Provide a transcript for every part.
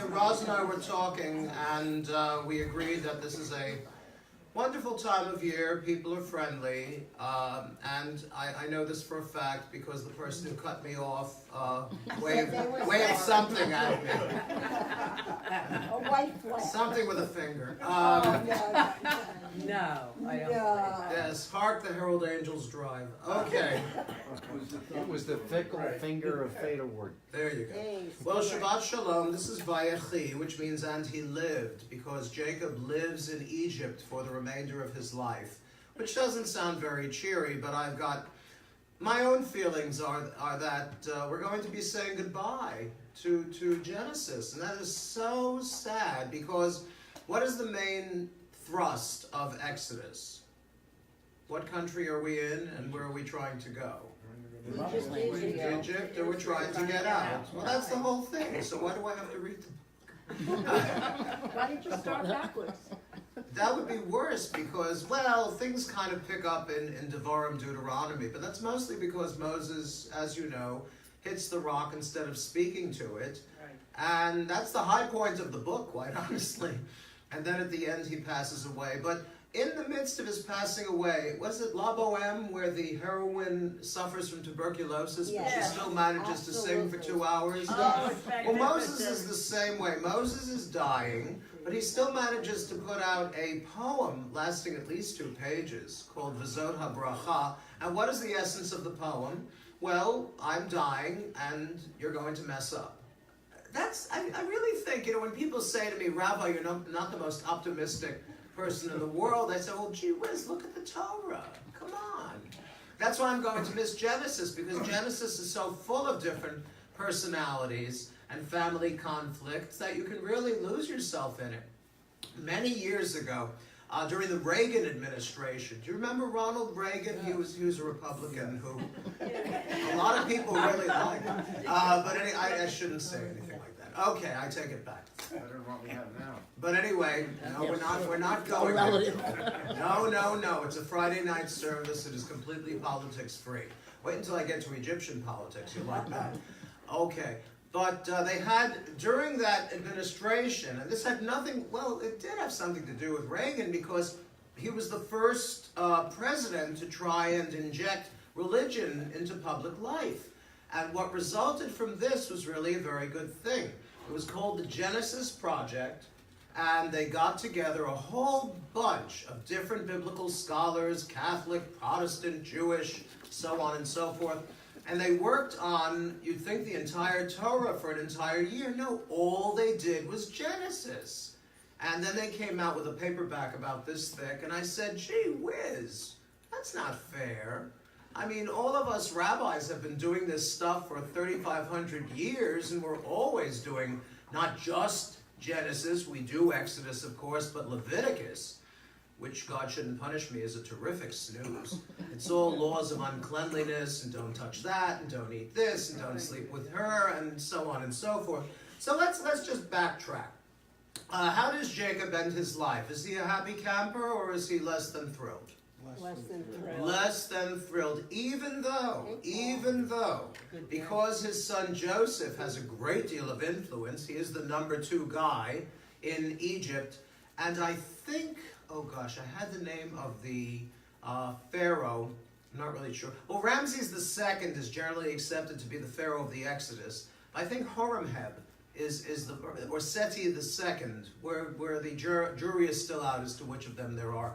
Roz and I were talking, and we agreed that this is a wonderful time of year. People are friendly, and I know this for a fact because the person who cut me off waved something at me. A white flag. Something with a finger. No, I don't. Yes, hark the herald angels drive. Okay. It was the fickle finger of fate award. There you go. Well, Shabbat Shalom, this is Vayechi, which means and he lived, because Jacob lives in Egypt for the remainder of his life, which doesn't sound very cheery, but I've got, my own feelings are that we're going to be saying goodbye to Genesis, and that is so sad, because what is the main thrust of Exodus? What country are we in, and where are we trying to go? Egypt, or we're trying to get out. Well, that's the whole thing. So why do I have to read the book? Why did you start backwards? That would be worse because, well, things kind of pick up in Devarim, Deuteronomy, but that's mostly because Moses, as you know, hits the rock instead of speaking to it. And that's the high point of the book, quite honestly. And then at the end he passes away. But in the midst of his passing away, was it La Boheme where the heroine suffers from tuberculosis, but she still manages to sing for 2 hours? Well, Moses is the same way. Moses is dying, but he still manages to put out a poem lasting at least 2 pages called V'zot HaBracha. And what is the essence of the poem? Well, I'm dying and you're going to mess up. I really think, when people say to me, Rabbi, you're not the most optimistic person in the world, I say, well, gee whiz, look at the Torah. Come on. That's why I'm going to miss Genesis, because Genesis is so full of different personalities and family conflicts that you can really lose yourself in it. Many years ago, during the Reagan administration, do you remember Ronald Reagan? He was a Republican who a lot of people really liked. But I shouldn't say anything like that. Okay, I take it back. Better than what we have now. But anyway, no, we're not going there. No. It's a Friday night service. It is completely politics free. Wait until I get to Egyptian politics. You'll like that. Okay. But they had, during that administration, and this had nothing, well, it did have something to do with Reagan, because he was the first president to try and inject religion into public life. And what resulted from this was really a very good thing. It was called the Genesis Project, and they got together a whole bunch of different biblical scholars, Catholic, Protestant, Jewish, so on and so forth. And they worked on, you'd think, the entire Torah for an entire year. No, all they did was Genesis. And then they came out with a paperback about this thick, and I said, gee whiz, that's not fair. I mean, all of us rabbis have been doing this stuff for 3,500 years, and we're always doing not just Genesis, we do Exodus, of course, but Leviticus, which God shouldn't punish me, is a terrific snooze. It's all laws of uncleanliness, and don't touch that, and don't eat this, and don't sleep with her, and so on and so forth. So let's just backtrack. How does Jacob end his life? Is he a happy camper, or is he less than thrilled? Less than thrilled. Less than thrilled, even though, because his son Joseph has a great deal of influence. He is the number 2 guy in Egypt, and I think, oh gosh, I had the name of the Pharaoh, I'm not really sure. Well, Ramses II is generally accepted to be the Pharaoh of the Exodus. I think Horemheb is the, or Seti II, where the jury is still out as to which of them there are.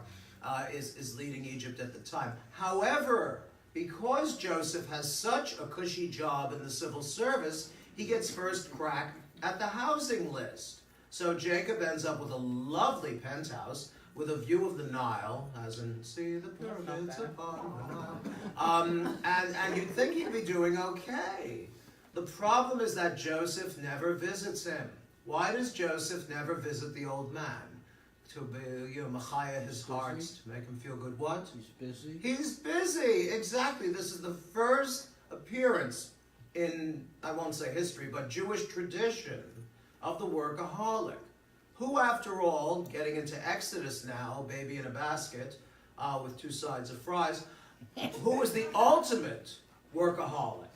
Is leading Egypt at the time. However, because Joseph has such a cushy job in the civil service, he gets first crack at the housing list. So Jacob ends up with a lovely penthouse with a view of the Nile, as in, see the pyramids upon the Nile. And you'd think he'd be doing okay. The problem is that Joseph never visits him. Why does Joseph never visit the old man? To be, machaya his heart, to make him feel good. What? He's busy. He's busy, exactly. This is the first appearance in, I won't say history, but Jewish tradition of the workaholic. Who, after all, getting into Exodus now, baby in a basket, with 2 sides of fries, who was the ultimate workaholic?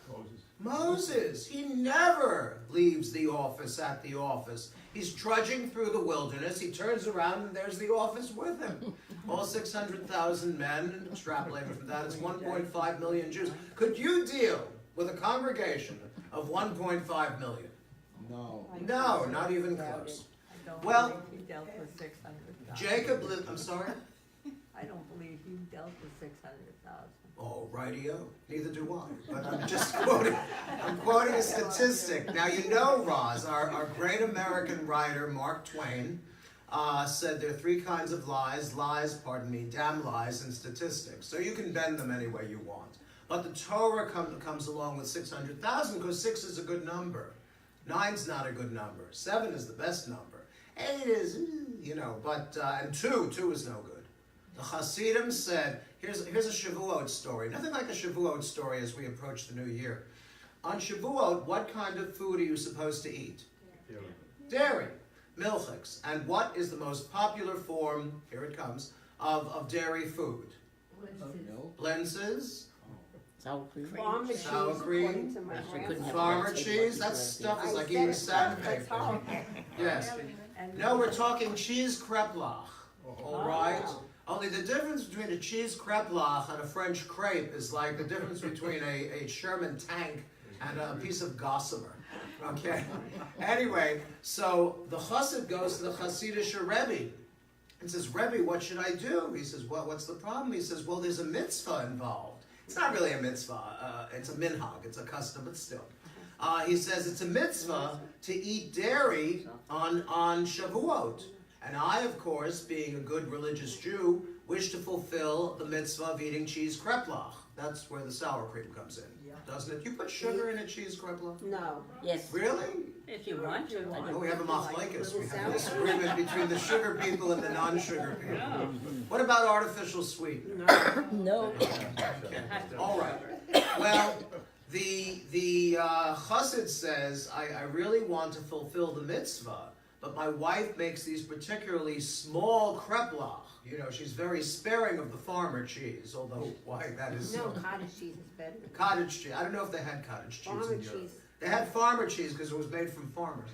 Moses, he never leaves the office at the office. He's trudging through the wilderness. He turns around and there's the office with him. All 600,000 men, and extrapolating from that, it's 1.5 million Jews. Could you deal with a congregation of 1.5 million? No. No, not even close. I don't Well, believe he dealt with 600,000. Jacob lived, I'm sorry? I don't believe he dealt with 600,000. Oh, rightio. Neither do I. But I'm just quoting, I'm quoting a statistic. Now, you know, Roz, our great American writer, Mark Twain, said there are three kinds of lies, damn lies, and statistics. So you can bend them any way you want. But the Torah comes along with 600,000 because 6 is a good number. 9's not a good number. 7 is the best number. 8 is, but, and 2 is no good. The Hasidim said, here's a Shavuot story. Nothing like a Shavuot story as we approach the new year. On Shavuot, what kind of food are you supposed to eat? Dairy. Milchiks. And what is the most popular form, here it comes, of dairy food? Blintzes. Sour cream. Farmer cheese, Sour cream. according to my Actually, couldn't have Farmer lots of cheese, that lots of stuff is I like said eating it, that's sandpaper. how- Yes. And No, we're talking cheese kreplach. All right? Oh. Only the difference between a cheese kreplach and a French crepe is like the difference between a Sherman tank and a piece of gossamer. Okay? Anyway, so the chassid goes to the Hasidic Rebbe and says, Rebbe, what should I do? He says, what's the problem? He says, well, there's a mitzvah involved. It's not really a mitzvah. It's a minhag. It's a custom, but still. He says it's a mitzvah to eat dairy on Shavuot. And I, of course, being a good religious Jew, wish to fulfill the mitzvah of eating cheese kreplach. That's where the sour cream comes in, doesn't it? You put sugar in a cheese kreplach? No. Yes, Really? if you want to. Oh, we have a machlekes. We have a disagreement between the sugar people and the non-sugar people. What about artificial sweetener? No. All right. Well, the chassid says, I really want to fulfill the mitzvah, but my wife makes these particularly small kreplach. You know, she's very sparing of the farmer cheese, although why that is No, so. cottage cheese is better. Cottage cheese. I don't know if they had cottage cheese Farmer in Europe. cheese. They had farmer cheese because it was made from farmers.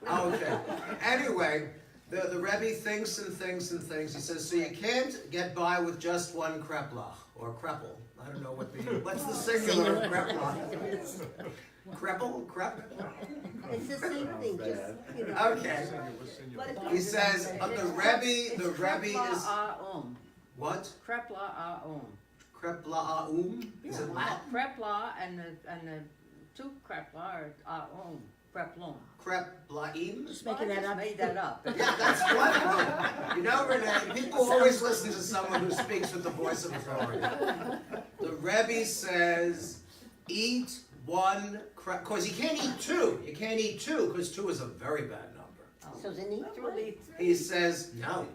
Okay. Anyway, the Rebbe thinks and thinks and thinks. He says, so you can't get by with just one kreplach, or krepel. I don't know what's the singular of kreplach. Krepel? Krep? It's the same thing, just, Okay. He says, the Rebbe is, what? Krepla Krepla'um? Is it Latin? Krepla and the two Krepla are Kreplon. Krepla'im? Just I just made that up. Yeah, that's wonderful. You know, Renee, people always listen to someone who speaks with the voice of authority. The Rebbe says, eat one because you can't eat two. You can't eat two because 2 is a very bad number. So then eat three. He says, no.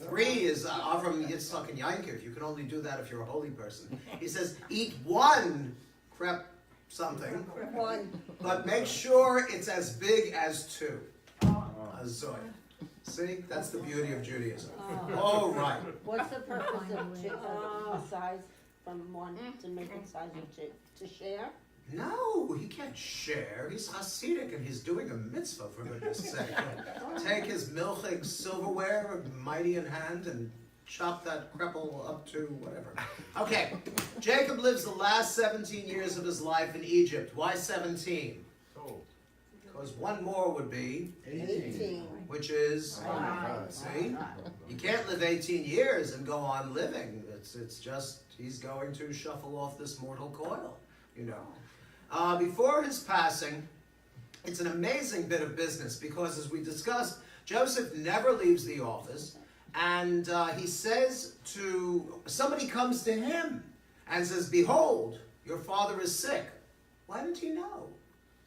3 is Avram, Yitzchak, and Yankov. You can only do that if you're a holy person. He says, eat one krep something, One. but make sure it's as big as 2. Azoy. See, that's the beauty of Judaism. All right. What's the purpose of a size from one to make it size of 2? To share? No, he can't share. He's Hasidic and he's doing a mitzvah, for goodness sake. Take his milchig silverware, mighty in hand, and chop that crepel up to whatever. Okay, Jacob lives the last 17 years of his life in Egypt. Why 17? Because one more would be, 18. which is, see? You can't live 18 years and go on living. It's just, he's going to shuffle off this mortal coil, you know. Before his passing, it's an amazing bit of business because, as we discussed, Joseph never leaves the office, and he says somebody comes to him and says, behold, your father is sick. Why didn't he know?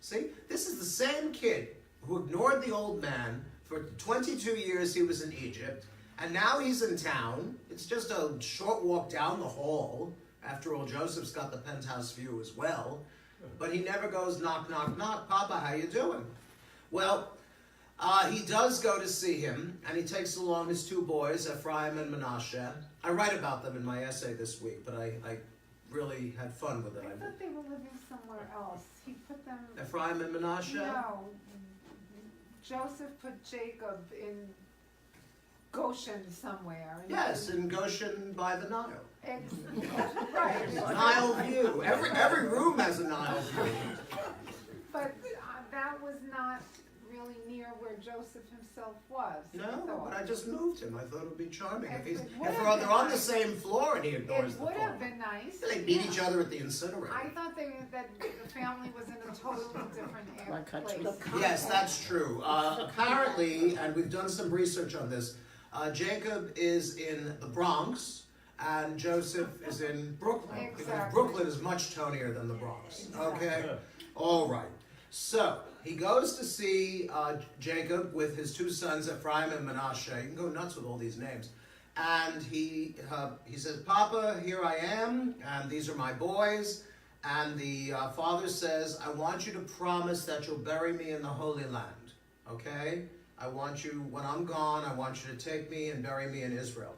See, this is the same kid who ignored the old man for 22 years he was in Egypt, and now he's in town. It's just a short walk down the hall. After all, Joseph's got the penthouse view as well. But he never goes knock, knock, knock. Papa, how you doing? Well, he does go to see him, and he takes along his 2 boys, Ephraim and Manasseh. I write about them in my essay this week, but I really had fun with it. I thought they were living somewhere else. He put them. Ephraim and Menashe? No, Joseph put Jacob in Goshen somewhere. and Yes, in Goshen by the Nile. Right. Nile view. Every room has a Nile view. But that was not really near where Joseph himself was. No, but I thought. just moved him. I thought it would be charming if It would if have they're been on the nice. same floor and he ignores It the would floor. have been nice. They meet each other at the incinerator. I thought that the family was in a totally different Like country. place. Yes, that's true. Apparently, and we've done some research on this, Jacob is in the Bronx and Joseph is in Brooklyn. Because Exactly. Brooklyn is much tonier than the Bronx. Okay? All right. So, he goes to see Jacob with his two sons, Ephraim and Menashe. You can go nuts with all these names. And he says, Papa, here I am, and these are my boys. And the father says, I want you to promise that you'll bury me in the Holy Land, okay? I want you, when I'm gone, I want you to take me and bury me in Israel.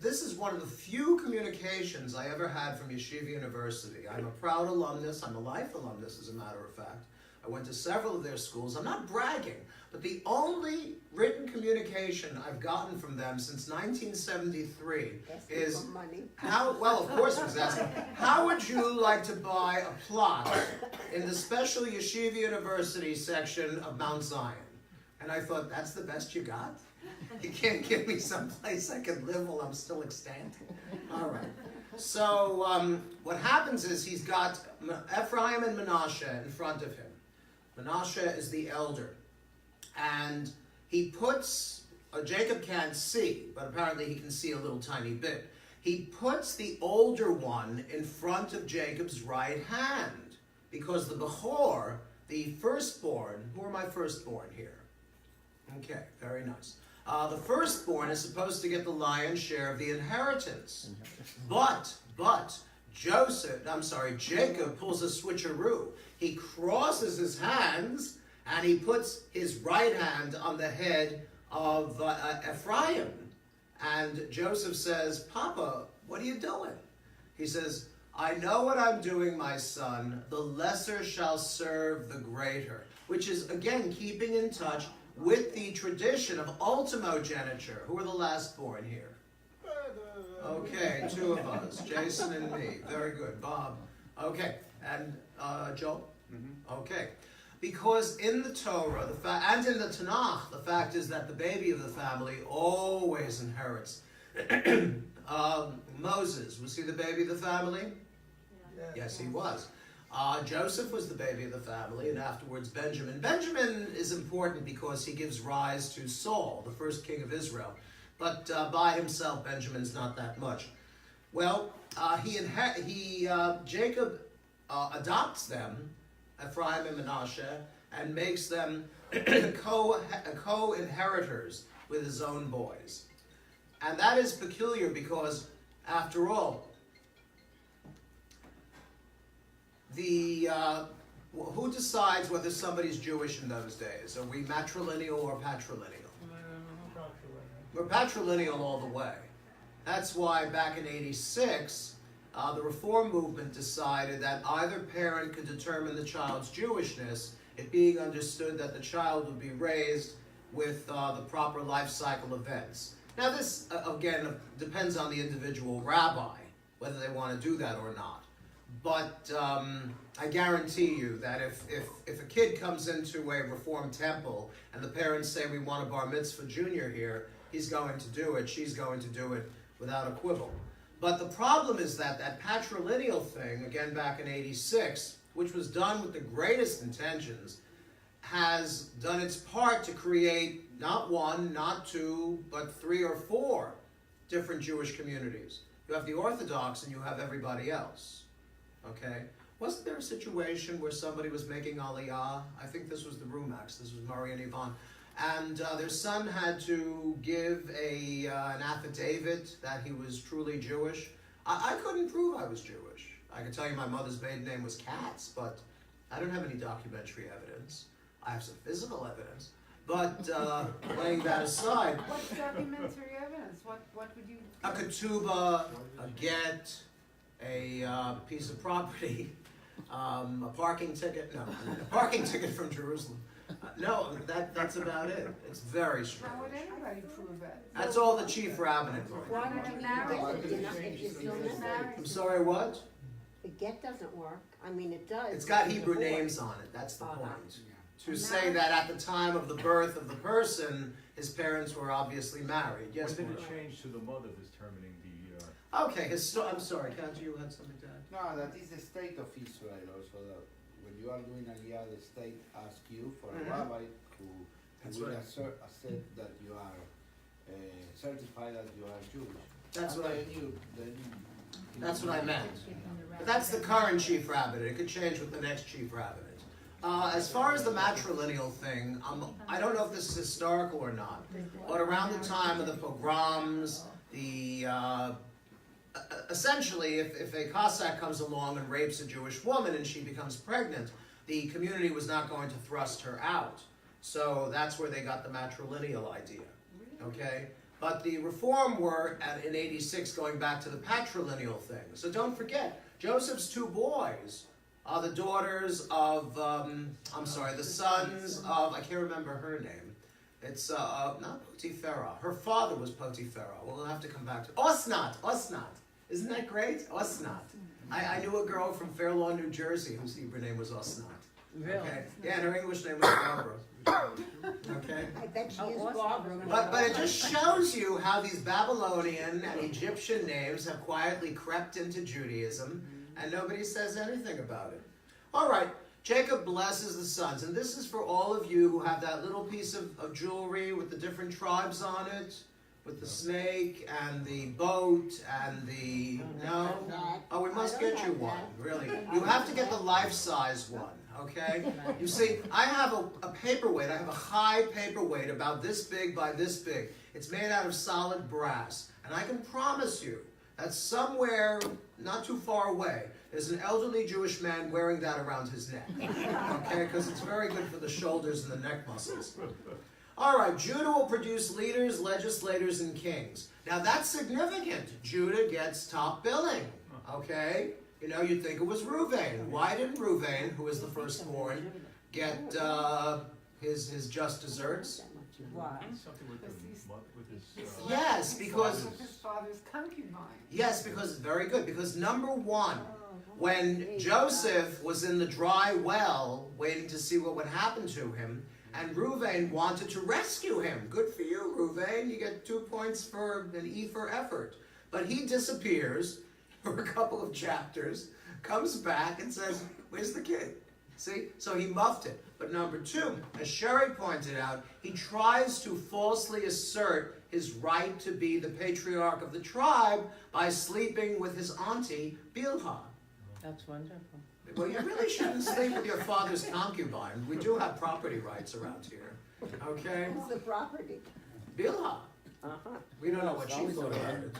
This is one of the few communications I ever had from Yeshiva University. I'm a proud alumnus. I'm a life alumnus, as a matter of fact. I went to several of their schools. I'm not bragging, but the only written communication I've gotten from them since 1973 Asking is for money. well, of course it was asking, how would you like to buy a plot in the special Yeshiva University section of Mount Zion? And I thought, that's the best you got? You can't give me some place I can live while I'm still extant? All right. So what happens is he's got Ephraim and Menashe in front of him. Menashe is the elder. And he puts, Jacob can't see, but apparently he can see a little tiny bit. He puts the older one in front of Jacob's right hand. Because the Bechor, the firstborn, who are my firstborn here? Okay, very nice. The firstborn is supposed to get the lion's share of the inheritance. But, Jacob pulls a switcheroo. He crosses his hands and he puts his right hand on the head of Ephraim. And Joseph says, Papa, what are you doing? He says, I know what I'm doing, my son. The lesser shall serve the greater. Which is, again, keeping in touch with the tradition of ultimogeniture. Who are the last born here? Okay, two of us, Jason and me. Very good. Bob. Okay, and Joel? Okay. Because in the Torah, and in the Tanakh, the fact is that the baby of the family always inherits. Moses, was he the baby of the family? Yes, he was. Joseph was the baby of the family, and afterwards Benjamin. Benjamin is important because he gives rise to Saul, the first king of Israel. But by himself, Benjamin's not that much. Well, Jacob adopts them, Ephraim and Menashe, and makes them co-inheritors with his own boys. And that is peculiar because, after all, who decides whether somebody's Jewish in those days? Are we matrilineal or patrilineal? We're patrilineal all the way. That's why back in '86, the Reform movement decided that either parent could determine the child's Jewishness, it being understood that the child would be raised with the proper life cycle events. Now this, again, depends on the individual rabbi, whether they want to do that or not. But I guarantee you that if a kid comes into a Reform temple and the parents say, we want a bar mitzvah junior here, he's going to do it, she's going to do it without a quibble. But the problem is that patrilineal thing, again back in '86, which was done with the greatest intentions, has done its part to create not one, not two, but 3 or 4 different Jewish communities. You have the Orthodox and you have everybody else. Okay? Wasn't there a situation where somebody was making Aliyah? I think this was the Rumax, this was Murray and Yvonne. And their son had to give an affidavit that he was truly Jewish. I couldn't prove I was Jewish. I can tell you my mother's maiden name was Katz, but I don't have any documentary evidence. I have some physical evidence. But laying that aside, What's documentary evidence? What would you? a ketubah, a get, a piece of property, a parking ticket, no, a parking ticket from Jerusalem. No, that's about it. It's very How strange. would anybody prove it? That's all the chief rabbinate wrote. Why would you need a get if you're still married? I'm sorry, what? The get doesn't work, I mean, it does. It's got but Hebrew divorce. names on it, that's the Uh-huh. point. To say that at the time of the birth of the person, his parents were obviously married. Yes, When did it Mark? change to the mother determining the, Okay, I'm sorry, Council, you had something to add? No, that is the state of Israel also, that when you are doing Aliyah, the state asks you for a Mhm. rabbi who That's will right. accept that you are certified that you are Jewish. That's And what I, then that's what I meant. But that's the current chief rabbinate, it could change with the next chief rabbinate. As far as the matrilineal thing, I don't know if this is historical or not, but around the time of the pogroms, essentially, if a Cossack comes along and rapes a Jewish woman and she becomes pregnant, the community was not going to thrust her out. So that's where they got the matrilineal idea, okay? But the reform were, in 86, going back to the patrilineal thing. So don't forget, Joseph's two boys are the daughters of, the sons of, I can't remember her name. It's not Potipharah. Her father was Potipharah. We'll have to come back to Osnat. Isn't that great? Osnat. I knew a girl from Fair Lawn, New Jersey, whose Hebrew name was Osnat. Really? Okay. Yeah, and her English name was Barbara. Okay. I bet she Oh, is awesome. Barbara. But it just shows you how these Babylonian and Egyptian names have quietly crept into Judaism, and nobody says anything about it. All right, Jacob blesses the sons, and this is for all of you who have that little piece of jewelry with the different tribes on it, with the snake and the boat and the no. Oh, we must get you one. Really, you have to get the life-size one. Okay? You see, I have a paperweight. I have a high paperweight about this big by this big. It's made out of solid brass. And I can promise you that somewhere not too far away, there's an elderly Jewish man wearing that around his neck. Okay? Because it's very good for the shoulders and the neck muscles. All right, Judah will produce leaders, legislators, and kings. Now that's significant. Judah gets top billing. Okay? You know, you'd think it was Reuven. Why didn't Reuven, who was the firstborn, get his just desserts? Why? something with his, Yes, because With his father's concubine. yes, because very good. Because number one, when Joseph was in the dry well, waiting to see what would happen to him, and Reuven wanted to rescue him. Good for you, Reuven. You get 2 points for an E for effort. But he disappears for a couple of chapters, comes back and says, "Where's the kid?" See? So he muffed it. But number two, as Sherry pointed out, he tries to falsely assert his right to be the patriarch of the tribe by sleeping with his auntie, Bilhah. That's wonderful. Well, you really shouldn't sleep with your father's concubine. We do have property rights around here. Okay? Who's the property? Bilhah. Uh-huh. We don't know what she thought about it.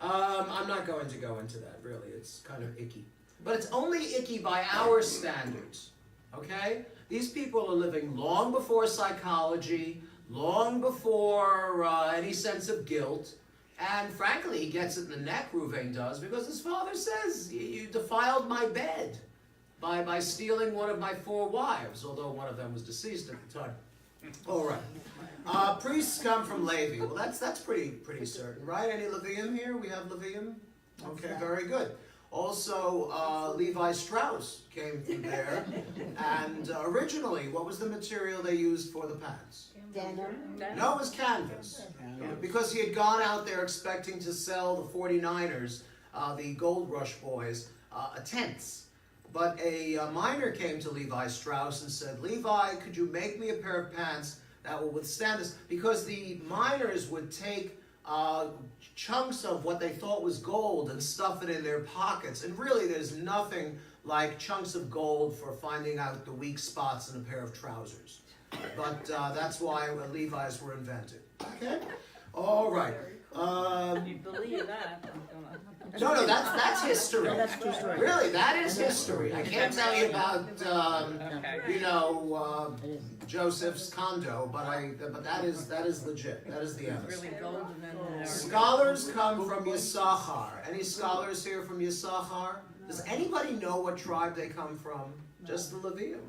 I'm not going to go into that, really. It's kind of icky. But it's only icky by our standards. Okay? These people are living long before psychology, long before any sense of guilt. And frankly, he gets it in the neck, Reuven does, because his father says, "You defiled my bed by stealing one of my 4 wives," although one of them was deceased at the time. All right. Priests come from Levi. Well, that's pretty certain, right? Any Levium here? We have Levium? Okay, very good. Also, Levi Strauss came from there. And originally, what was the material they used for the pants? Denim. No, it was canvas. Because he had gone out there expecting to sell the 49ers, the Gold Rush boys, tents. But a miner came to Levi Strauss and said, "Levi, could you make me a pair of pants that will withstand this?" Because the miners would take chunks of what they thought was gold and stuff it in their pockets. And really, there's nothing like chunks of gold for finding out the weak spots in a pair of trousers. But that's why Levi's were invented. Okay? All right. If you believe that, I'm gonna. No, that's history. No, that's true story. Really, that is history. I can't tell you about, Okay. Joseph's condo, but that is legit. That is the It's evidence. really golden in there. Scholars come from Yisachar. Any scholars here from Yisachar? Does anybody know what tribe they come from? Just the Levium.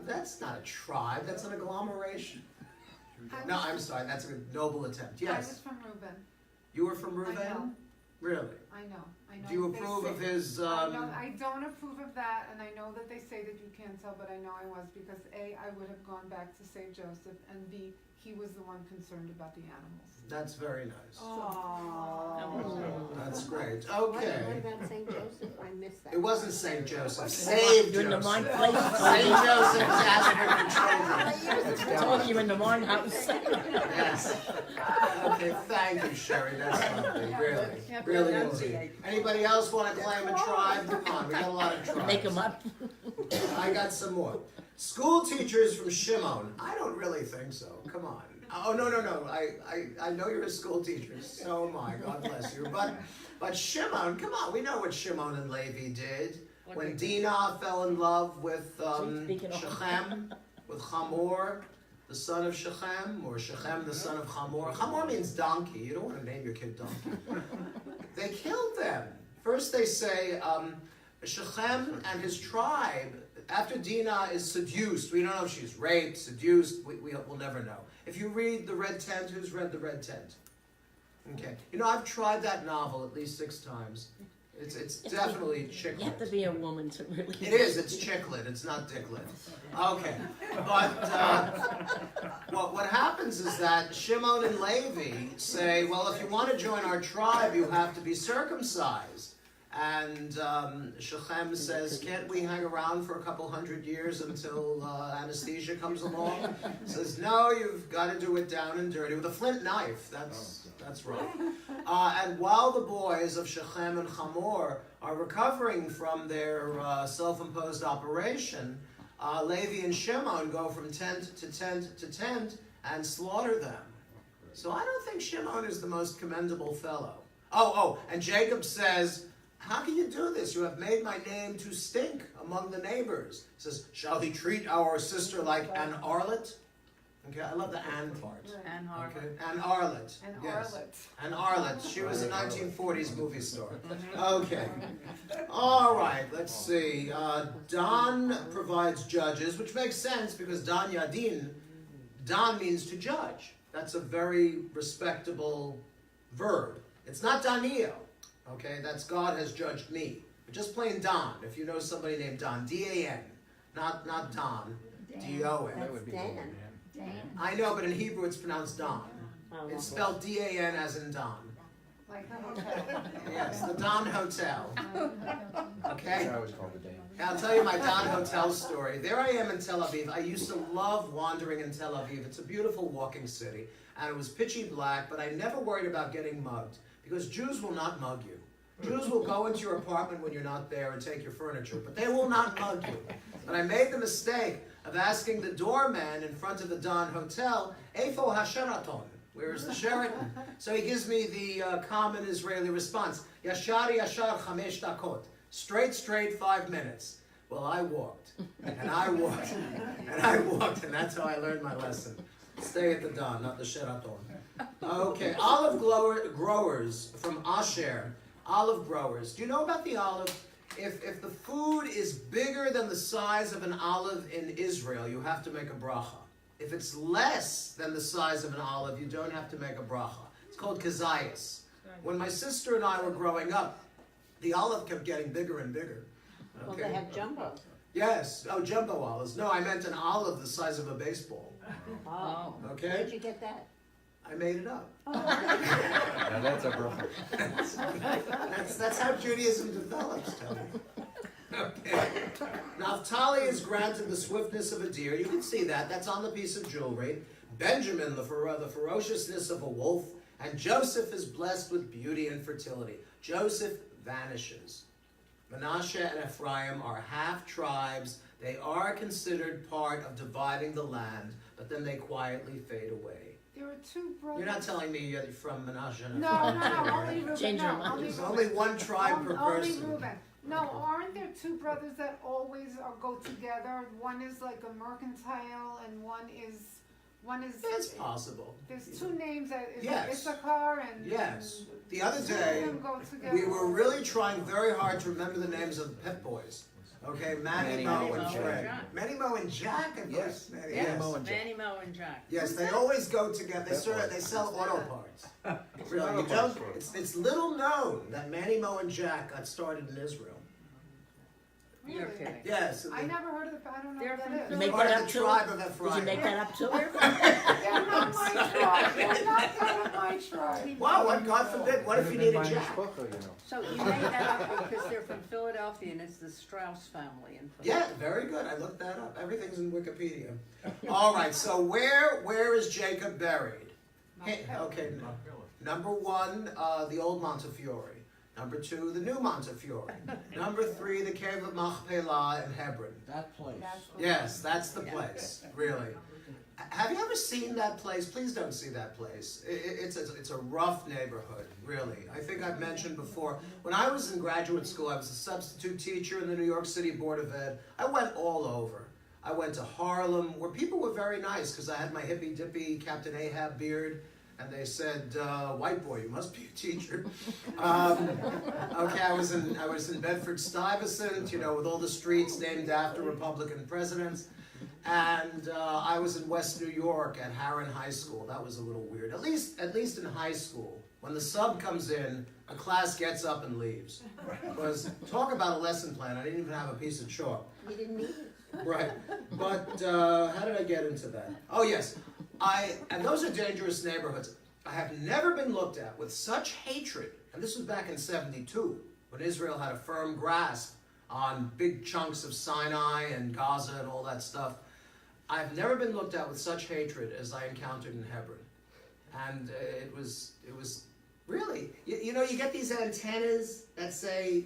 That's not a tribe. That's an agglomeration. No, I'm sorry. That's a noble attempt. I was Yes. from Reuben. You were from I know. Reuven? Really? I know. Do you They approve say- of his? I don't approve of that, and I know that they say that you can't tell, but I know I was, because A, I would have gone back to save Joseph, and B, he was the one concerned about the animals. That's very nice. Oh. That's great. What Okay. about St. Joseph? I missed that. It wasn't Saint Joseph. Save You're in the wrong Joseph. place. Saint Joseph is asking for children. I told you you're in the wrong house. Yes. Okay, thank you, Sherry, that's lovely, really, really easy. Anybody else wanna claim a tribe? Come on, we got a lot of tribes. Make them up. I got some more. School teachers from Shimon. I don't really think so, come on. Oh, no, I know you're a school teacher, so am I, God bless you. But Shimon, come on, we know what Shimon and Levi did. When Dinah fell in love with Speaking of- Shechem, with Hamor, the son of Shechem, or Shechem, the son of Hamor. Hamor means donkey. You don't want to name your kid donkey. They killed them. First they say, Shechem and his tribe, after Dinah is seduced, we don't know if she's raped, seduced, we'll never know. If you read The Red Tent, who's read The Red Tent? Okay. You know, I've tried that novel at least 6 times. It's definitely chick You have to lit. be a woman to really. It is, it's chick lit, it's not dick lit. Okay. But what happens is that Shimon and Levi say, well, if you want to join our tribe, you have to be circumcised. And Shechem says, can't we hang around for a couple hundred years until anesthesia comes along? Says, no, you've got to do it down and dirty with a flint knife. That's right. And while the boys of Shechem and Hamor are recovering from their self-imposed operation, Levi and Shimon go from tent to tent to tent and slaughter them. So I don't think Shimon is the most commendable fellow. Oh, and Jacob says, how can you do this? You have made my name to stink among the neighbors. He says, shall he treat our sister like an harlot? Okay, I love the "and" part. And Harvard. Okay, an harlot. And Yes. Arlette. An harlot. She was a 1940s movie star. Okay. All right, let's see. Don provides judges, which makes sense because Dan Yadin, Dan means to judge. That's a very respectable verb. It's not Danio. Okay, that's God has judged me. But just plain Don. If you know somebody named Don, D-A-N, not Don, D-O-N. That's Dan. I know, but in Hebrew it's pronounced Don. Oh, It's spelled D-A-N as in Don. Like the hotel. Yes, the Don Hotel. Okay? I always called the Dane. I'll tell you my Don Hotel story. There I am in Tel Aviv. I used to love wandering in Tel Aviv. It's a beautiful walking city. And it was pitchy black, but I never worried about getting mugged. Because Jews will not mug you. Jews will go into your apartment when you're not there and take your furniture, but they will not mug you. But I made the mistake of asking the doorman in front of the Don Hotel, Eifo HaSheraton? Where's the Sheraton? So he gives me the common Israeli response, Yashar Yashar 5 dakot. Straight, 5 minutes. Well, I walked, and I walked, and I walked, and that's how I learned my lesson. Stay at the Don, not the Sheraton. Okay, olive growers from Asher. Olive growers. Do you know about the olive? If the food is bigger than the size of an olive in Israel, you have to make a bracha. If it's less than the size of an olive, you don't have to make a bracha. It's called kazayas. When my sister and I were growing up, the olive kept getting bigger and bigger. Well, they have jumbo. Yes. Oh, jumbo olives. No, I meant an olive the size of a baseball. Oh. Okay? Where'd you get that? I made it up. Now that's a bracha. That's how Judaism develops, Tony. Okay. Naphtali is granted the swiftness of a deer. You can see that. That's on the piece of jewelry. Benjamin, the ferociousness of a wolf. And Joseph is blessed with beauty and fertility. Joseph vanishes. Manasseh and Ephraim are half tribes. They are considered part of dividing the land, but then they quietly fade away. There were two brothers. You're not telling me you're from Menashe and No, only Reuben, Change your no, mind. only There's Reuben. only one tribe per Only person. Reuben. No, aren't there two brothers that always go together? One is like a mercantile and one is, It's possible. there's two names that is Yes. Issachar and. Yes. and The other two of day, them go together. we were really trying very hard to remember the names of the Pep Boys. Okay, Manny, Manny, Mo, Mo, and and Jack. Jack. Manny, Mo, and Jack. Of Yes. course. Manny, Manny, yes. Mo, and Jack. Manny, Mo, and Jack. Yes, they always go together. They sell auto parts. Really, you don't. It's little known that Manny, Mo, and Jack got started in Israel. You're Really? kidding. Yes. I never heard of it, I don't know They're what from that You is. make Part that of up the too? tribe of Did Ephraim. you make that up too? They're not my tribe, they're not part of my tribe. Wow, what, God forbid, what if you need a Jack? So you made that up because they're from Philadelphia and it's the Strauss family in Yeah, Philadelphia. very good. I looked that up. Everything's in Wikipedia. All right, so where is Jacob buried? Okay, number one, the old Montefiore. Number two, the new Montefiore. Number three, the cave of Machpelah in Hebron. That place. Yes, that's the place, really. Have you ever seen that place? Please don't see that place. It's a rough neighborhood, really. I think I've mentioned before, when I was in graduate school, I was a substitute teacher in the New York City Board of Ed. I went all over. I went to Harlem, where people were very nice, because I had my hippy-dippy Captain Ahab beard, and they said, white boy, you must be a teacher. Okay, I was in Bedford-Stuyvesant, you know, with all the streets named after Republican presidents. And I was in West New York at Harran High School. That was a little weird. At least in high school, when the sub comes in, a class gets up and leaves. Because talk about a lesson plan. I didn't even have a piece of chalk. You didn't need it. Right. But how did I get into that? Oh yes, and those are dangerous neighborhoods. I have never been looked at with such hatred, and this was back in '72, when Israel had a firm grasp on big chunks of Sinai and Gaza and all that stuff. I've never been looked at with such hatred as I encountered in Hebron. And it was really, you know, you get these antennas that say,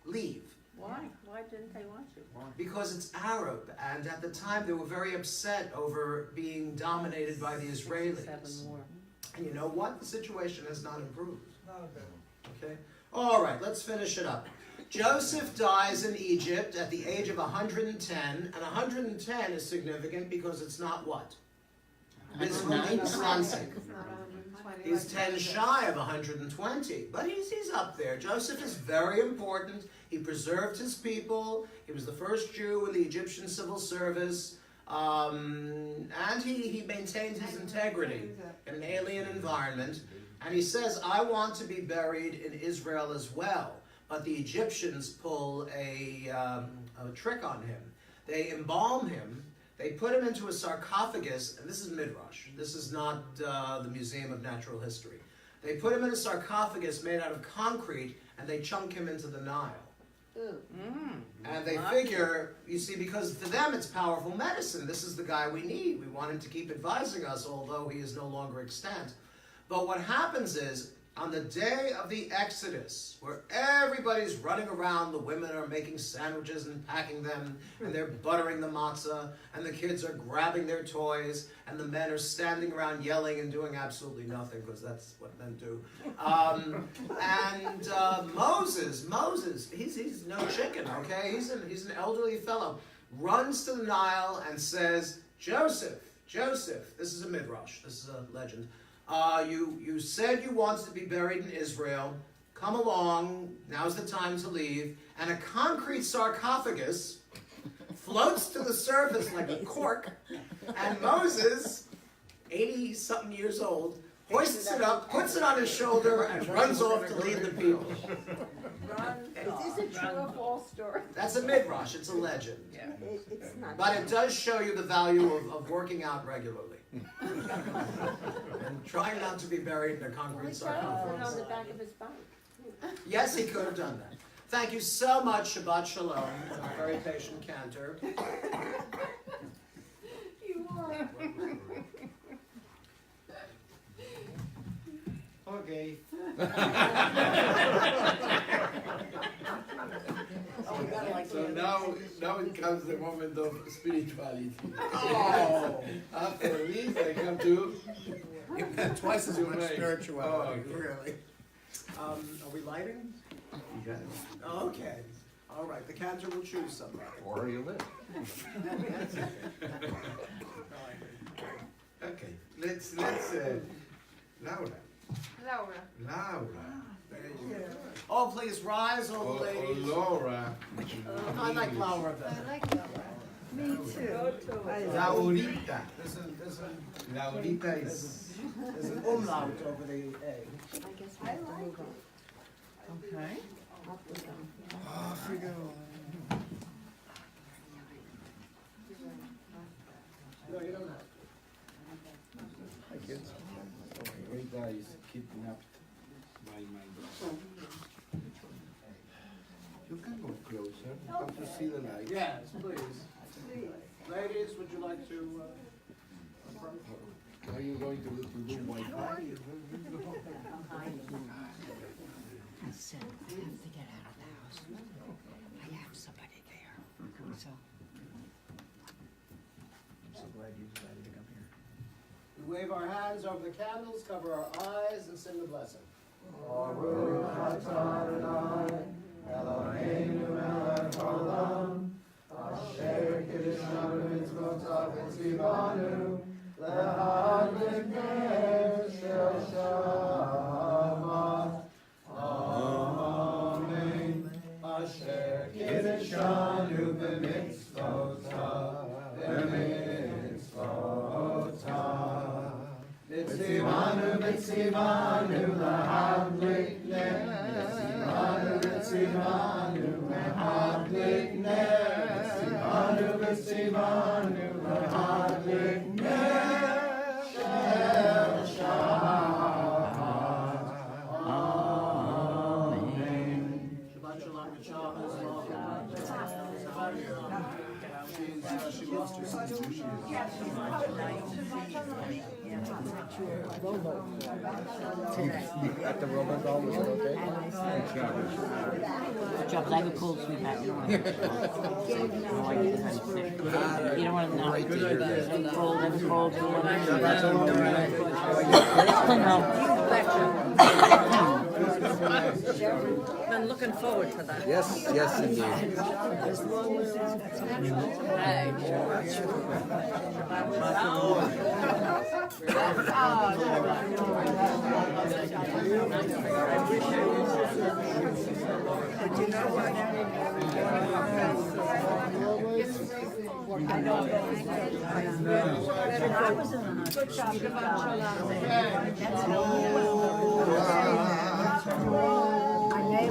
leave. Why? Why didn't they want you? Because it's Arab, and at the time they were very upset over being dominated by the Israelis. 67 war. And you know what? The situation has not improved. Okay? All right, let's finish it up. Joseph dies in Egypt at the age of 110, and 110 is significant because it's not what? It's 109. 20. It's not 120. He's like 10 that. shy of 120, but he's up there. Joseph is very important. He preserved his people. He was the first Jew in the Egyptian civil service, and he maintained his integrity in an alien environment. And he says, I want to be buried in Israel as well. But the Egyptians pull a trick on him. They embalm him. They put him into a sarcophagus, and this is Midrash. This is not the Museum of Natural History. They put him in a sarcophagus made out of concrete, and they chunk him into the Nile. And they figure, you see, because for them it's powerful medicine. This is the guy we need. We want him to keep advising us, although he is no longer extant. But what happens is, on the day of the Exodus, where everybody's running around, the women are making sandwiches and packing them, and they're buttering the matzah, and the kids are grabbing their toys, and the men are standing around yelling and doing absolutely nothing, because that's what men do. Moses, he's no chicken, okay? He's an elderly fellow, runs to the Nile and says, Joseph, this is a midrash, this is a legend. You said you wanted to be buried in Israel. Come along. Now's the time to leave. And a concrete sarcophagus floats to the surface like a cork. And Moses, 80-something years old, hoists it up, puts it on his shoulder, and runs off to lead the people. Is this a true or false story? That's a midrash. It's a legend. Yeah. It's not. But it does show you the value of working out regularly. And trying not to be buried in a concrete Put it sarcophagus. on the back of his bike. Yes, he could have done that. Thank you so much, Shabbat Shalom, a very patient cantor. You are. Okay. Oh, we got like So now it comes the moment of spirituality. Oh. After this, I come to. You've had twice as much Right. spirituality, Oh, okay. really. Are we lighting? Okay, all right, the cantor will choose somebody. Or you live. Okay, let's Laura. Laura. There you go. Oh, please rise, all the Or ladies. Laura. I like Laura better. I like Laura. Me too. Laurita. There's Laurita is. an umlaut over the A. I guess we have to move on. Okay. Up we go. Off we go. No, you don't have to. Hi, kids. Laurita is kidnapped by my brother. You can go closer. Come to see the light. Yes, please. Ladies, would you like to, approach? Are you going to do Wi-Fi? I said, I have to get out of the house. I have somebody there, so. I'm so glad you decided to come here. We wave our hands over the candles, cover our eyes, and sing the blessing. Shabbat shalom, good Shabbos, she lost her sister. You got the robot was it okay? Good job, 'cause I have a cold sleep apnea. No, I get kind of sick. You don't want to know. Great to hear that. I'm cold, I'm cold. Shabbat Been looking forward to that. Yes, yes, indeed. But you know what? Good job.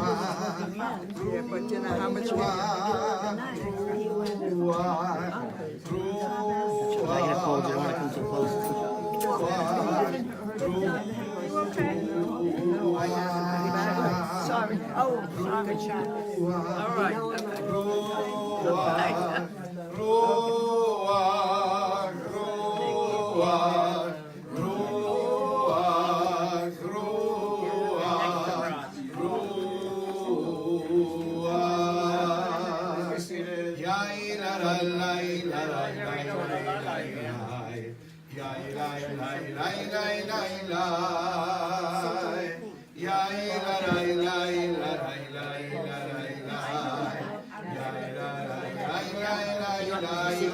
Yeah, but you know how much I get a cold, you don't want to come too close. Sorry. Oh, good shot. All right.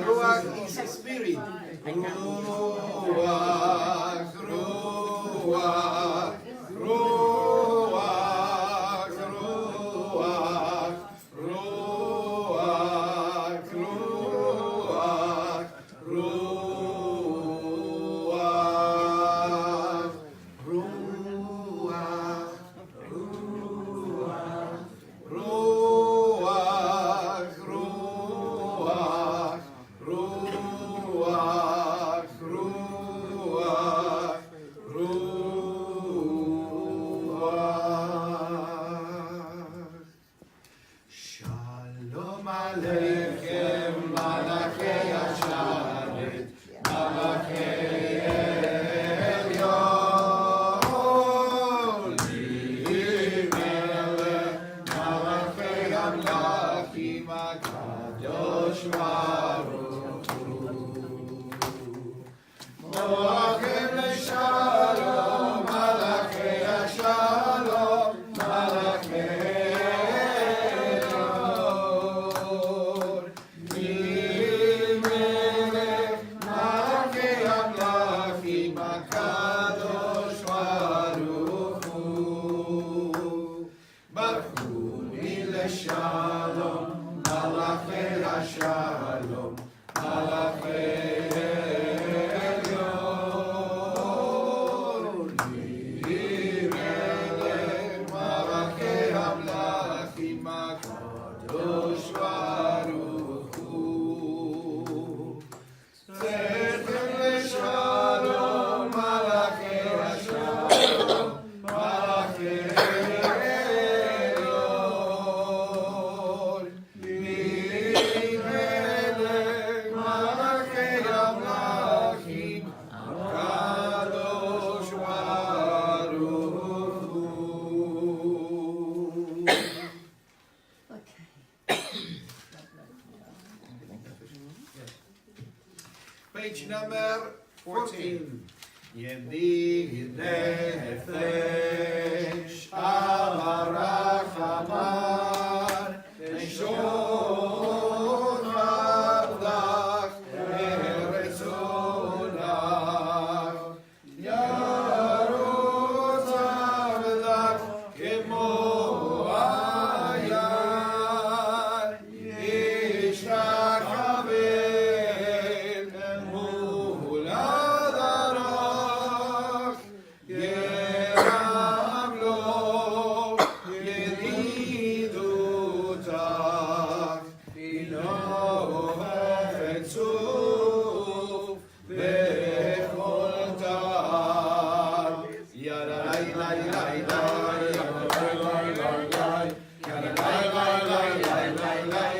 Ruach is a spirit. Ruach, Ruach, Ruach, Ruach, Ruach, Ruach, Ruach, Ruach, Ruach, Ruach, Ruach, Ruach, Ruach, Ruach, page number 14. Yedi nefesh avarach amar neshon avdach eretzonach yarutz avdach kemo ayar yishtachaven mul adarach yeram lo yedidutach ino chetzuf bechol tag yarai lai lai lai yarai lai lai lai yarai lai lai lai lai lai lai lai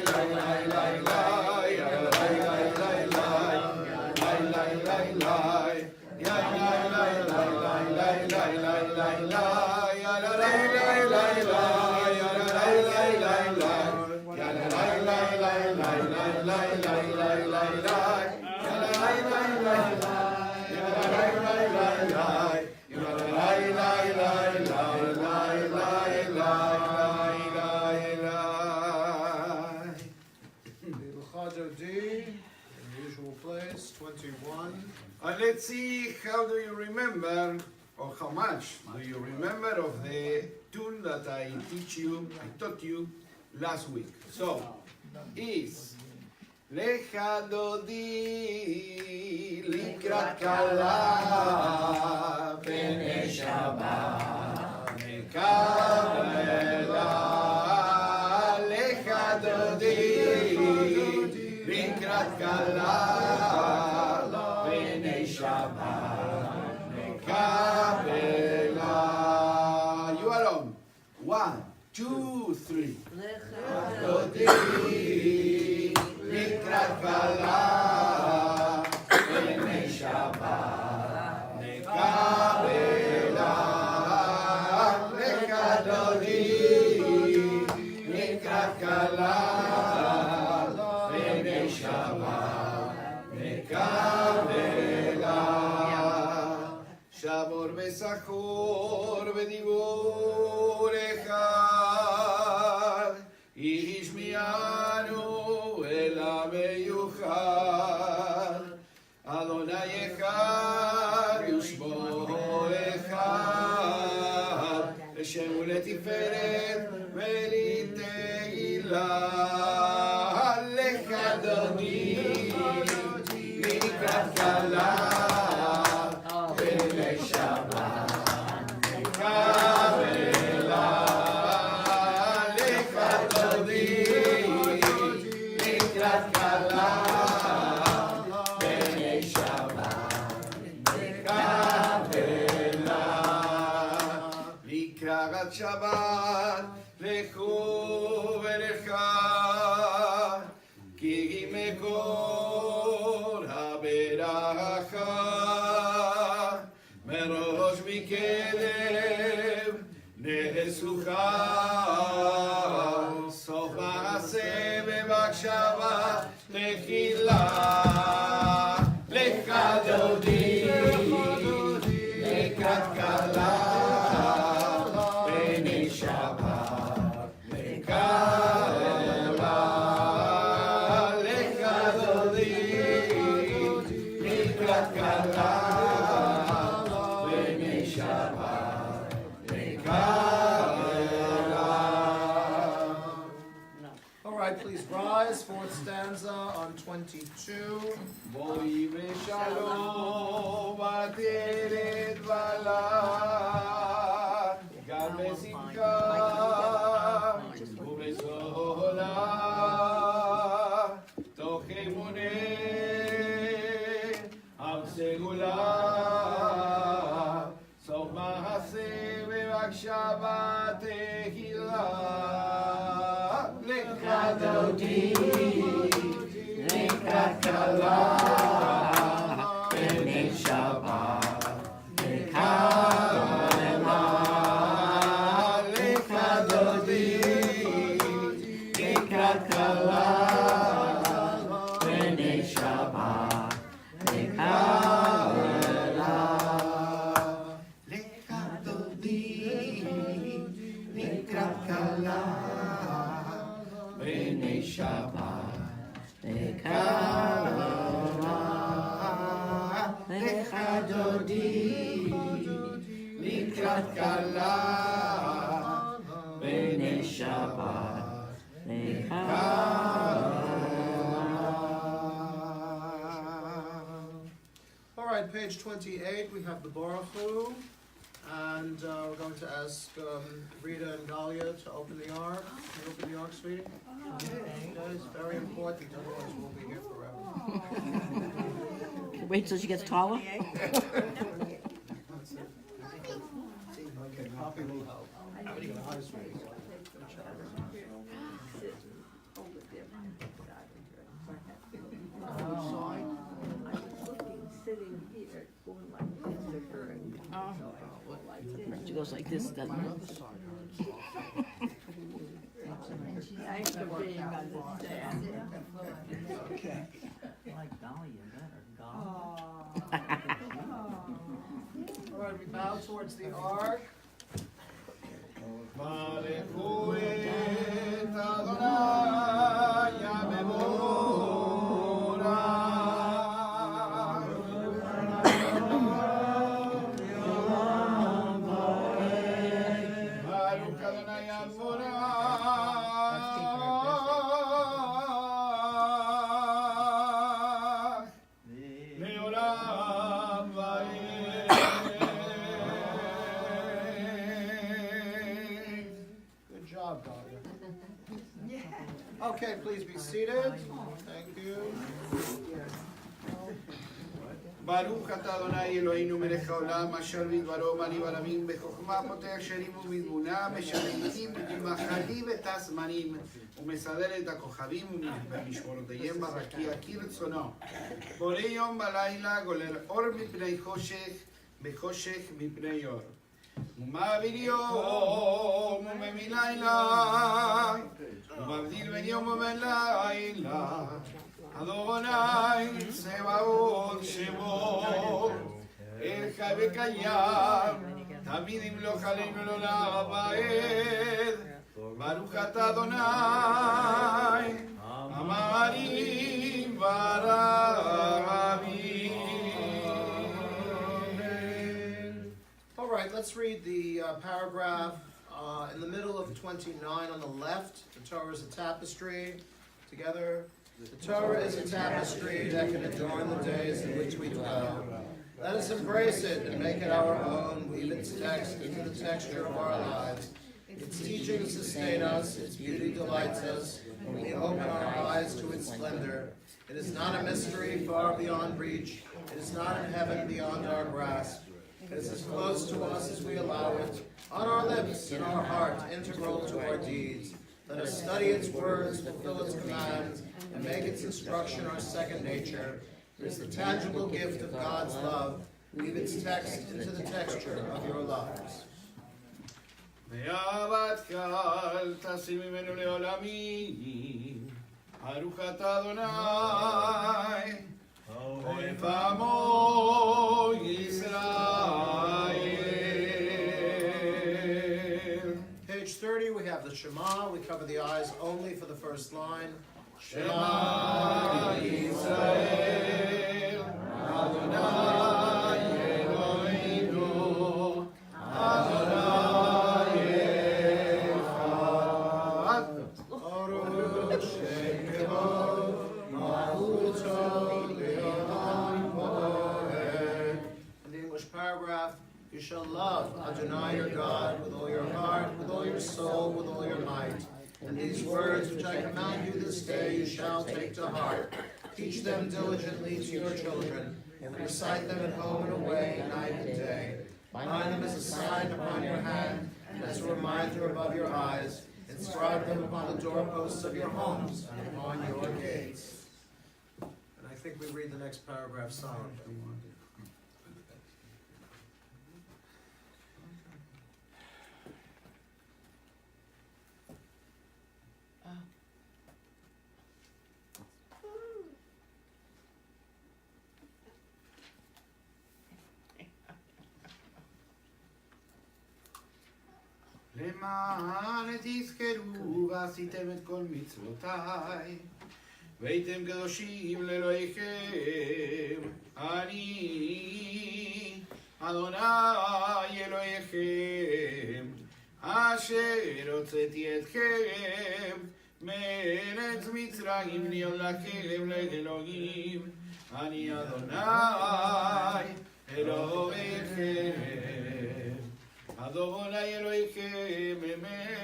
lai lai yarai lai lai lai lai lai lai lai yarai lai lai lai lai lai lai lai lai yarai lai lai lai yarai lai lai lai yarai lai lai lai lai lai lai lai lai lai yarai lai lai lai yarai lai lai lai yarai lai lai lai lai lai lai lai. Little Chado D, in the usual place, 21. Let's see, how do you remember, or how much do you remember of the tune that I taught you last week? So, is Lecha Dodi Likrat Kala B'nei Shabbat Mekabela Lecha Dodi Likrat Kala B'nei Shabbat Mekabela. You are on. 1, 2, 3. Dodi Likrat Kala B'nei Shabbat Mekabela Lecha Dodi Likrat Kala B'nei Shabbat Mekabela Shabor Besachor B'dibur Echad Ishmianu El Ameyuchad Adonai Echad Yushmo Echad Hashem Uletiferet Velitegilah Lecha Dodi Likrat Kala B'nei Shabbat Mekabela Lecha Dodi Likrat Kala B'nei Shabbat Mekabela Likrat Shabbat Lechu V'lecha Ki Mekor HaBeracha Merosh Mikelev Nesucha Sof Maaseh B'Machshava Techila Lecha Dodi Likrat Kala B'nei Shabbat Mekabela Lecha Dodi Likrat Kala B'nei Shabbat Mekabela. All right, please rise. Fourth stanza on 22. Boi Shalom Ateret Vala Gam Besimcha Ubesola Tochemune Am Segula Sof Maaseh B'Machshava Techila Lecha Dodi Likrat Kala B'nei Shabbat Mekabela Lecha Dodi Likrat Kala B'nei Shabbat דודי לקראת כלה בני שבת All right, page 28, we have the Baruch Hu, and we're going to ask Rita and Galia to open the Ark. Can you open the Ark, sweetie? That is very important, otherwise we'll be here forever. Wait till she gets taller. Okay, Poppy will help. Hi, sweetie. Sitting here, going like this to her and like this. She goes like this, doesn't it? Thanks for being understanding. Okay. Like Dolly, you better go. All right, we bow towards the Ark. ברכו את אדוני המבורך ברוך אדוני המבורך לעולם ועד. Good job, Galia. Okay, please be seated. Thank you. ברוך אתה אדוני אלוהינו מלך העולם אשר בדברו מני ורבים בחוכמה פותח שרים ובתבונה משלמים ומחליב את הזמנים ומסדר את הכוכבים ומשמורותיהם ברקיע כרצונו בורא יום בלילה גולל אור מפני חושך וחושך מפני אור ומעביר יום ומביא לילה ומבדיל בין יום ובין לילה אדוני צבאות שמו חי וקיים תמיד ימלוך עלינו לעולם ועד ברוך אתה אדוני המרים ורבים. All right, let's read the paragraph in the middle of 29 on the left. The Torah is a tapestry. Together. The Torah is a tapestry that can adorn the days in which we dwell. Let us embrace it and make it our own, weave its text into the texture of our lives. Its teachings sustain us, its beauty delights us, and we open our eyes to its splendor. It is not a mystery far beyond reach. It is not in heaven beyond our grasp. It is as close to us as we allow it, on our lips, in our heart, integral to our deeds. Let us study its words, fulfill its commands, and make its instruction our second nature. It is the tangible gift of God's love. Weave its text into the texture of your lives. ואהבת קהל תשים ממנו לעולמים ברוך אתה אדוני אוהב עמו ישראל. Page 30, we have the Shema. We cover the eyes only for the first line. Shema Yisrael Adonai Eloheinu Adonai Echad Baruch Shem Kevod Malchuto Le'olam Vaed. In the English paragraph, you shall love Adonai your God with all your heart, with all your soul, with all your might. And these words which I command you this day you shall take to heart. Teach them diligently to your children, and recite them at home and away, night and day. Bind them as a sign upon your hand, and as a reminder above your eyes. Inscribe them upon the doorposts of your homes and upon your gates. And I think we read the next paragraph silently. למען תזכרו ועשיתם את כל מצוותיי והייתם קדושים לאלוהיכם אני אדוני אלוהיכם, אשר הוצאתי אתכם מארץ מצרים להיות לכם לאלוהים, אני אדוני אלוהיכם, אדוני אלוהיכם אמת.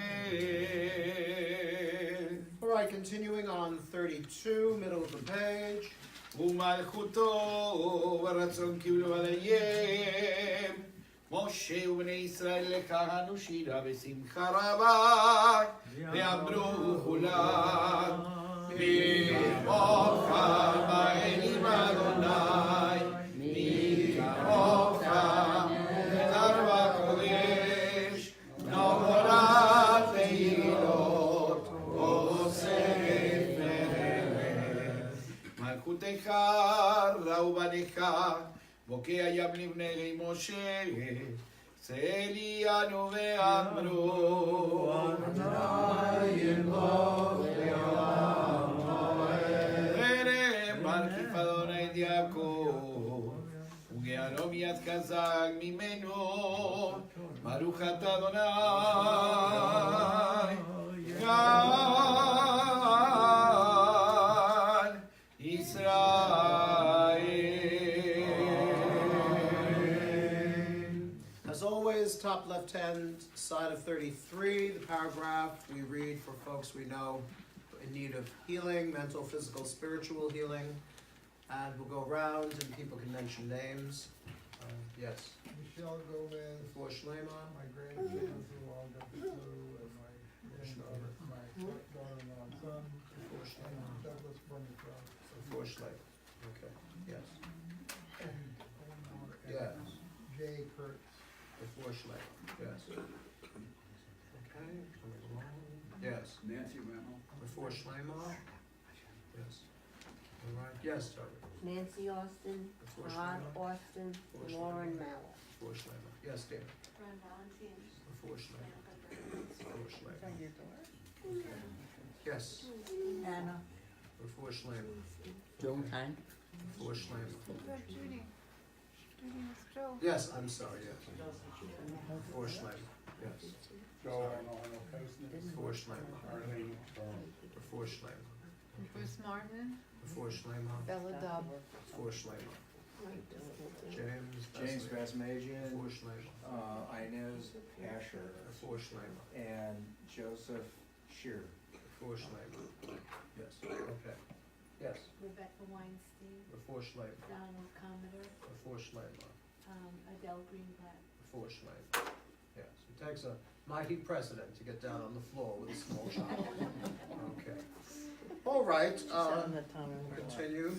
All right, continuing on 32, middle of the page. ומלכותו ורצון קיבלו עליהם, משה ובני ישראל לכהנו שירה בשמחה רבה, ואמרו כולם, כמוך באלים אדוני, מי כמוך נדר בקודש, נורת תהילות עושה מלכותך ראו בניך, בוקע ים לבני משה, צליאנו ואמרו, אדוני אלוהינו ורם מרכיב אדוני את יעקב, וגאלו מיד חזק ממנו, ברוך אתה אדוני As always, top left-hand side of 33, the paragraph we read for folks we know in need of healing, mental, physical, spiritual healing. And we'll go around and people can mention names. Yes. Michelle Gomez, For Shlema. my grandkids who all got the flu, and my granddaughter, my daughter-in-law and son, For Shlema. and Douglas Burney-Cross. For Shlema. Okay. Yes. And Yes. Jay Kurtz. For Shlema. Yes. Okay. Coming along. Yes. Nancy Remmel. For Shlema. Yes. All right. Yes, Toby. Nancy Austin, For Todd Shlema. Austin, Lauren Mallett. For Shlema. Yes, Dan. Ron Valentine. For Shlema. For Shlema. Yes. Anna. For Shlema. Joan Time. For Shlema. Judy. Judy was Joe. Yes, I'm sorry, yes. For Shlema. Yes. Joe Arnold Coaston. For Shlema. Arlene. For Shlema. Bruce Martin. For Shlema. Bella Dub. For Shlema. James. James Basmajian, For Shlema. Inez Asher, For Shlema. and Joseph Shear. For Shlema. Yes, okay. Yes. Rebecca Weinstein. For Shlema. Donald Commodore. For Shlema. Adele Greenblatt. For Shlema. Yes, it takes a mighty president to get down on the floor with a small child. Okay. All right, continue.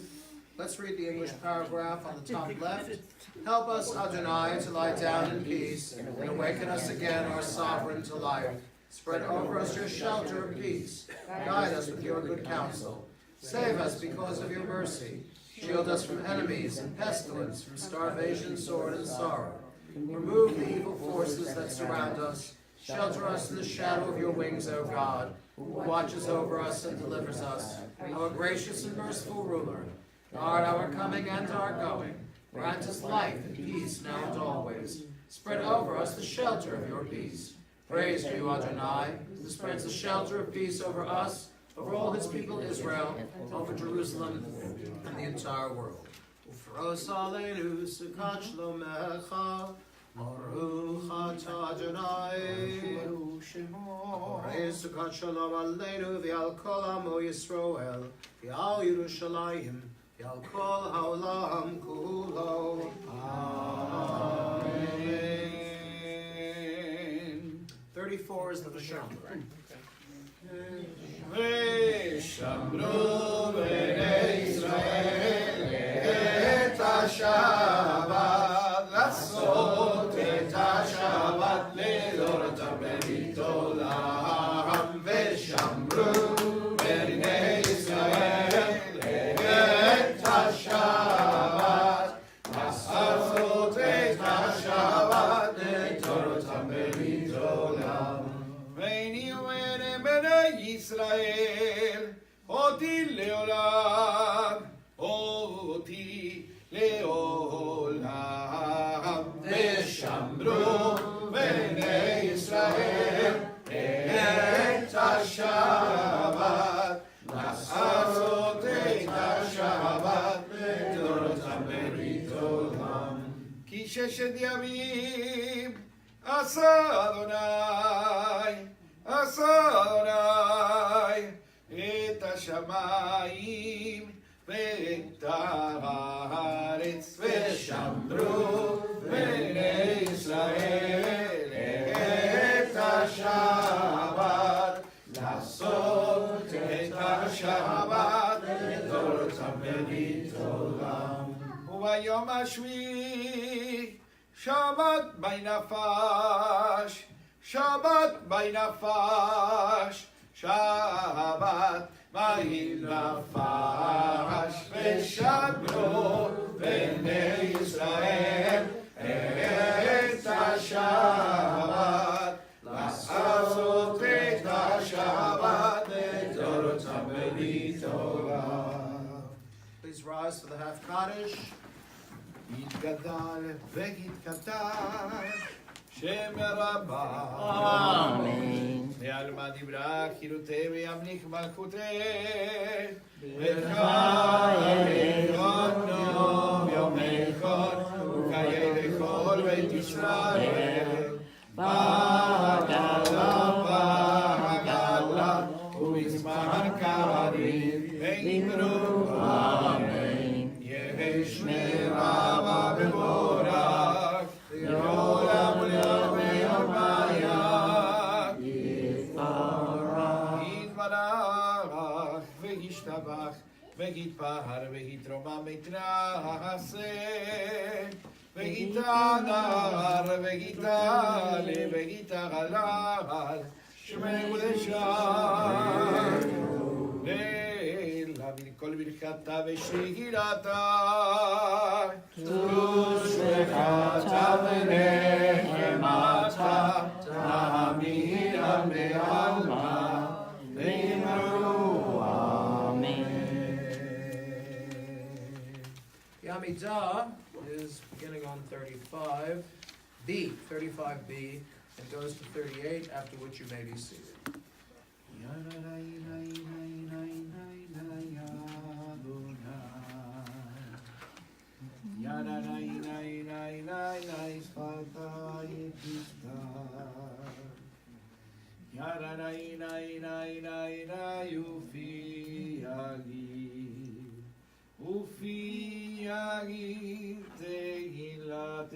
Let's read the English paragraph on the top left. Help us, Adonai, to lie down in peace, and awaken us again, our sovereign, to life. Spread over us your shelter of peace. Guide us with your good counsel. Save us because of your mercy. Shield us from enemies and pestilence, from starvation, sword, and sorrow. Remove the evil forces that surround us. Shelter us in the shadow of your wings, O God, who watches over us and delivers us. Our gracious and merciful ruler, guard our coming and our going. Grant us life and peace now and always. Spread over us the shelter of your peace. Praise to you, Adonai, who spreads the shelter of peace over us, over all his people Israel, over Jerusalem, and the entire world. Ufros aleinu sukat shlomecha, Baruch atah Adonai, Praise sukat shalom aleinu v'al kol amo Yisroel, v'al Yerushalayim, v'al kol haolam kulo. Amen. 34 is the Vashon. ושמרו בני ישראל את השבת, לעשות את השבת לדורותם ברית עולם. ושמרו בני ישראל את השבת, לעשות את השבת לדורותם ברית עולם. ואני אומר בני ישראל, אותי לעולם, אותי לעולם. ששת ימים עשה אדוני, עשה אדוני את השמיים ואת הארץ ושמרו בני ישראל את השבת לעשות את השבת לדורותם ולעולם וביום השביעי שבת בי נפש שבת בי נפש שבת בי נפש ושמרו בני ישראל את השבת לעשות את השבת לדורותם ולעולם. Please rise for the half Kaddish. יתגדל ויתקדש שם רבה אמן. ועלמא דיברה חירותי וימליך מלכותי וחייכון יום יומכון וחיי לכל בית ישראל בגלה בגלה ובזמן כרבים ואמרו אמן. יהי שמרה ובורך לעולם ולעולם יתברך וישתבח ויתפאר ויתרומם ויתנשא ויתהדר ויתעלה ויתהלל שמי קודשם להביא כל ברכתה ושגילתה תושבחתה ונחמתה תמיד בעלמא ואמרו אמן. Yamidah is beginning on 35B, 35B, and goes to 38, after which you may be seated. ופי תהילתך.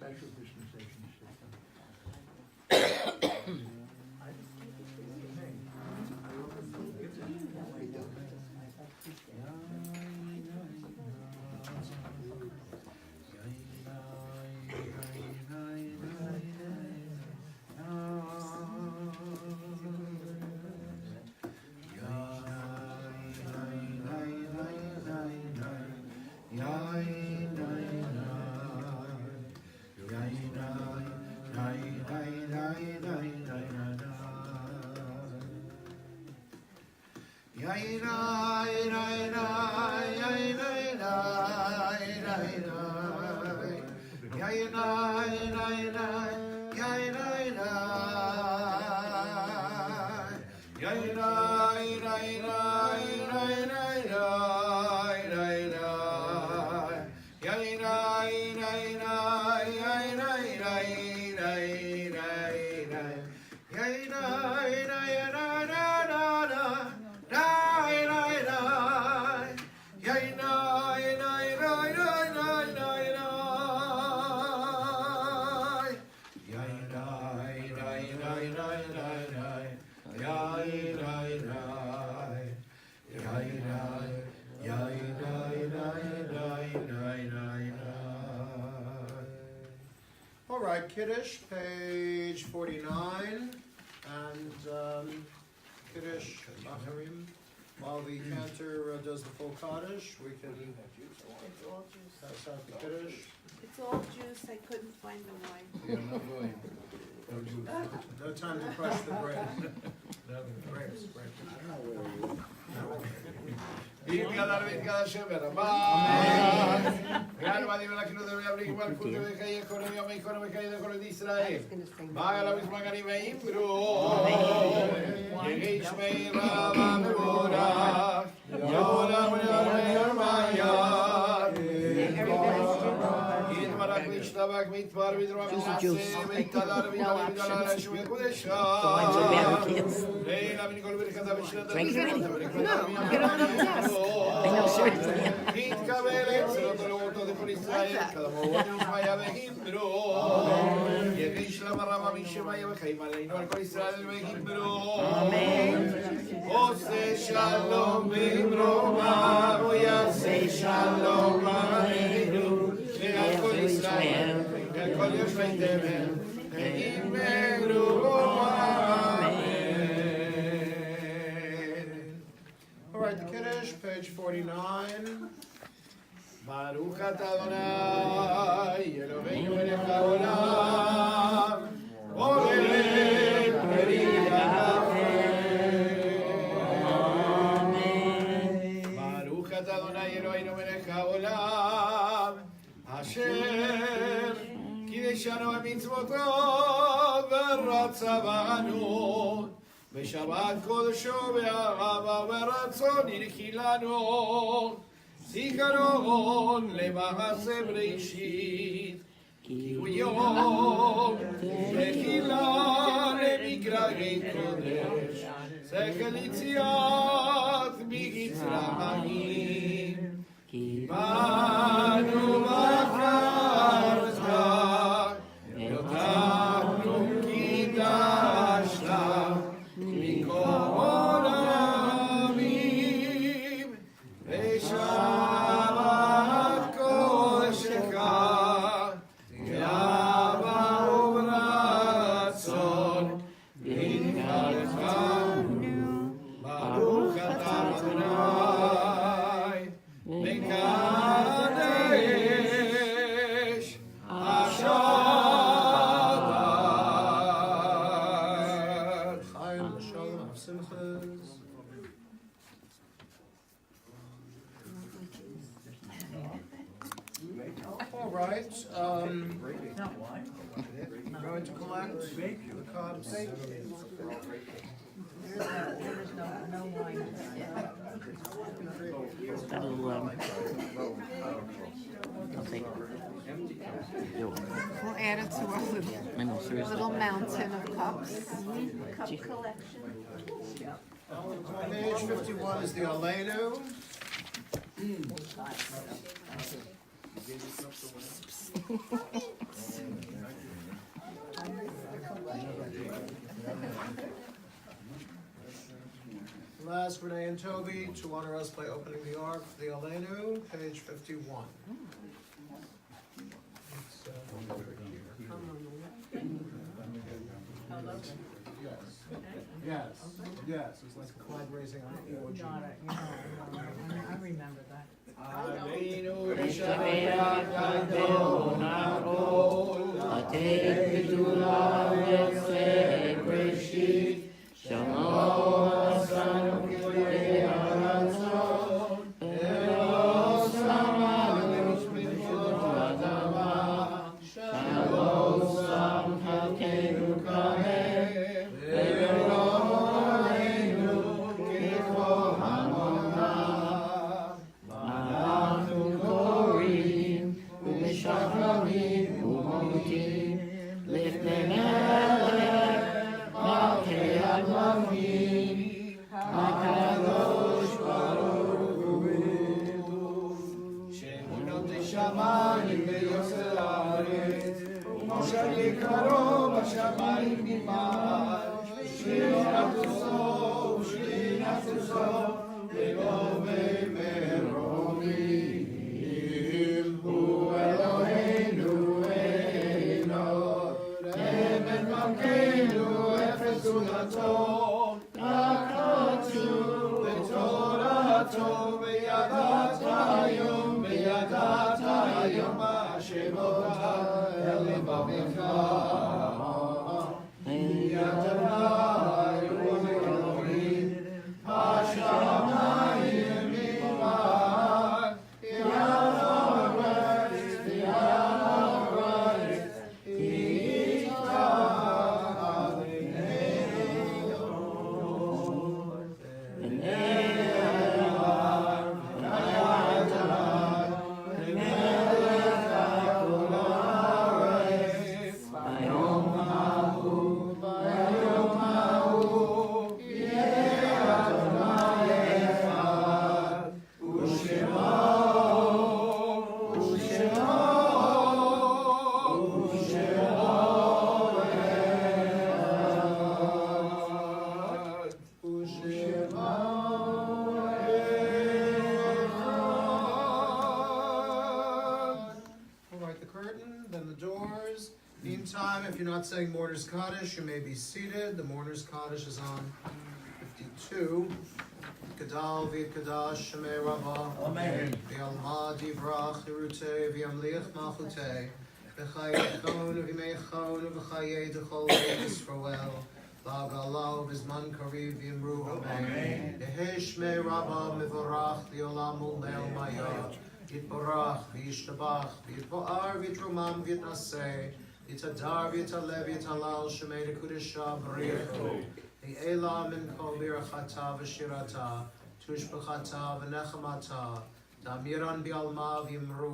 Special dispensation system. right, Kiddush, page 49, and Kiddush, Aharim. While the cantor does the full Kaddish, we can It's all juice. pass out the Kiddush. It's all juice, I couldn't find the wine. Yeah, no going. No time to crush the bread. Grapes. יתגדל ויתגדל השם ורבה. גאל מדהים לקנות ויבליג מלכות וחיי כל ימי כל וחיי כל ישראל. מעל המזמגנים ואימרו. יגיש מי רבה מבורך. יעולם ולעולם ירמייה. יתברך וישתבח ויתפאר וידרום ונעשה ויתהדר ויתהלל על השם וקודשה. לילה מכל ברכתה ושנת יתקבל אצל אותו דכל ישראל, כדמו ושמיה והימרו. יגיש למרמה משמיה וחיים עלינו על כל ישראל והימרו. עושה שלום במרומה, ויעשה שלום עלינו, ועל כל ישראל, ועל כל יושבי תבל, והימרו. All right, the Kiddush, page 49. ברוך אתה אדוני, אלוהינו מלך העולם, עורר פרי ברוך אתה אדוני, אלוהינו מלך העולם, אשר קידשנו במצוותיו ורצה בנו. בשבת קודשו באהבה ורצון הנחילנו, זיכרון למעשה בראשית, כי הוא יום תחילה למקראי קודש, שכל יציאת ממצרים, כי באנו בחרת, אותנו קידשת, מכל העמים, ושבת קודשך, גאווה וברצון, בנבחרתנו, ברוך אתה אדוני, מקדש השבת. Chaim, Shalom, Simchas. All right, going to collect the cups. There's no wine. Got a little, I'll take it. We'll add it to our I know, seriously. little mountain of cups. Cup collection. Page 51 is the Aleinu. Last, Renee and Toby to honor us by opening the ark, the Aleinu, page 51. It's, Yes, it's like a flag raising on the Got it, I remember that. עלינו לשרת אדון הכל, לתת גדולה וצדק ראשית, שלום עשנו כדי הרצון, ולא שמנו מלכות האדמה, שלום שם חלקנו כהם, ולא עלינו ככל המונה. אנחנו קוראים ומשחררים ומודים לפני מלך מלכי המלכים, הקדוש ברוך הוא, שהוא נוטה שמיים ויוצר הארץ, ומשה יקרו בשמיים ממעל, שכינת סוף לגובי מרומים, הוא אלוהינו אינו היום השבות אל לבבך. כי אדוני הוא אלוהים, השמיים ממעל, והארץ איתך Meantime, if you're not saying Mourner's Kaddish, you may be seated. The Mourner's Kaddish is on 52. Gadal v'kadash shemei Rava. Amen. V'alma divrach hirutei v'yamliach malchutei. V'chayechon v'yimeichon v'chayei d'chol Yisrael. V'agalau v'zman kariv v'yimru Amen. Yehei shmei Rava mivorach v'yolam ulmel maya. Yitbarach v'yishtabach v'yitpo'ar v'yitrumam v'yitnaseh. Yitadar v'yitalev v'yitalal shemei d'kudesha v'richu. V'elah min kol birachata v'shirata tushbachata v'nechamata damiran bi'alma v'yimru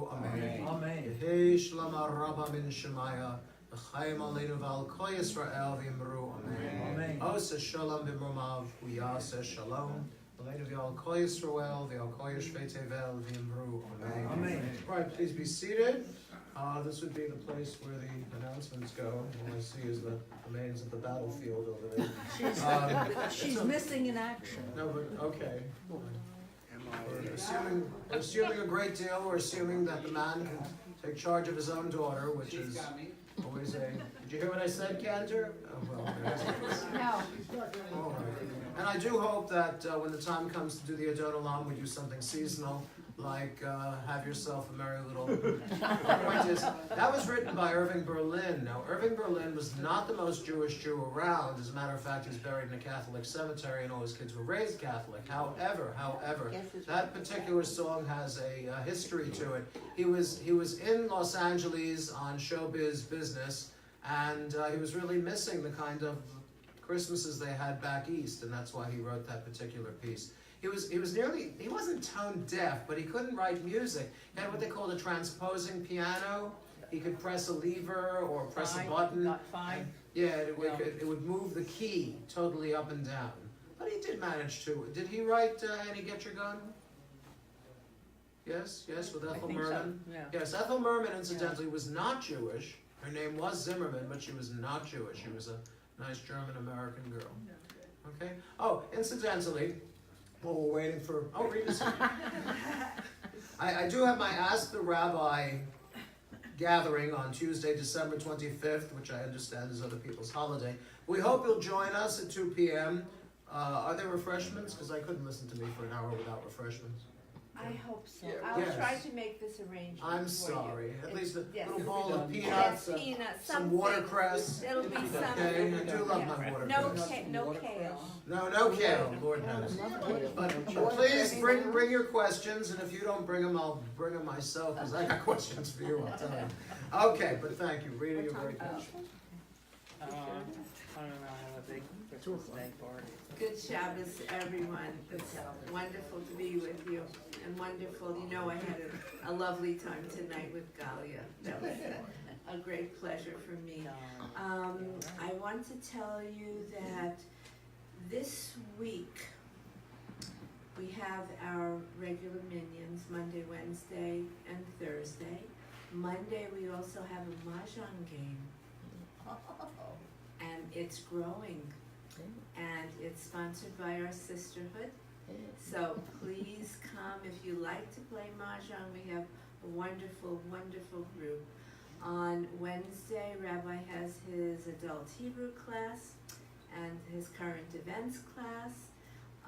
Amen. Yehei shlama rabba min shemaya v'chaim aleinu v'al kol Yisrael v'yimru Amen. Osa shalom b'mromav uyaseh shalom aleinu v'al kol Yisrael v'al kol yeshvei tevel v'yimru Amen. Right, please be seated. This would be the place where the announcements go. All I see is the remains of the battlefield over there. She's missing in action. No, but okay. We're assuming a great deal. We're assuming that the man can take charge of his own daughter, which is always a. Did you hear what I said, Cantor? Oh, well, No. all right. And I do hope that when the time comes to do the Adon Olam, we do something seasonal, like have yourself a merry little. The point is, that was written by Irving Berlin. Now, Irving Berlin was not the most Jewish Jew around. As a matter of fact, he was buried in a Catholic cemetery, and all his kids were raised Catholic. However, that particular song has a history to it. He was in Los Angeles on showbiz business, and he was really missing the kind of Christmases they had back east, and that's why he wrote that particular piece. He wasn't tone deaf, but he couldn't write music. He had what they called a transposing piano. He could press a lever or press a button. Not fine. It would move the key totally up and down. But he did manage to. Did he write Annie Get Your Gun? Yes, with Ethel Merman. So. Yeah. Yes, Ethel Merman, incidentally, was not Jewish. Her name was Zimmerman, but she was not Jewish. She was a nice German-American girl. Okay? Oh, incidentally, while we're waiting for... Oh, read this. I do have my Ask the Rabbi gathering on Tuesday, December 25th, which I understand is other people's holiday. We hope you'll join us at 2 p.m. Are there refreshments? Because I couldn't listen to me for an hour without refreshments. I hope so. Yeah. I'll Yes. try to make this arrangement I'm for sorry. you. At least a Yes. little bowl of Yes, peanuts, peanuts, some something. watercress. It'll be something. Okay, I do love my No, watercress. no kale. No kale, Lord knows. But please bring your questions, and if you don't bring them, I'll bring them myself, because I got questions for you, I'll tell you. Okay, but thank you, Rita, you're very good. I don't know, I have a big Christmas Day party. Good Shabbos, everyone. It's wonderful to be with you, and wonderful. You know, I had a lovely time tonight with Galia. That was a great pleasure for me. I want to tell you that this week we have our regular minions Monday, Wednesday, and Thursday. Monday we also have a mahjong game, and it's growing. And it's sponsored by our sisterhood. So please come if you like to play mahjong. We have a wonderful, wonderful group. On Wednesday, Rabbi has his adult Hebrew class and his current events class.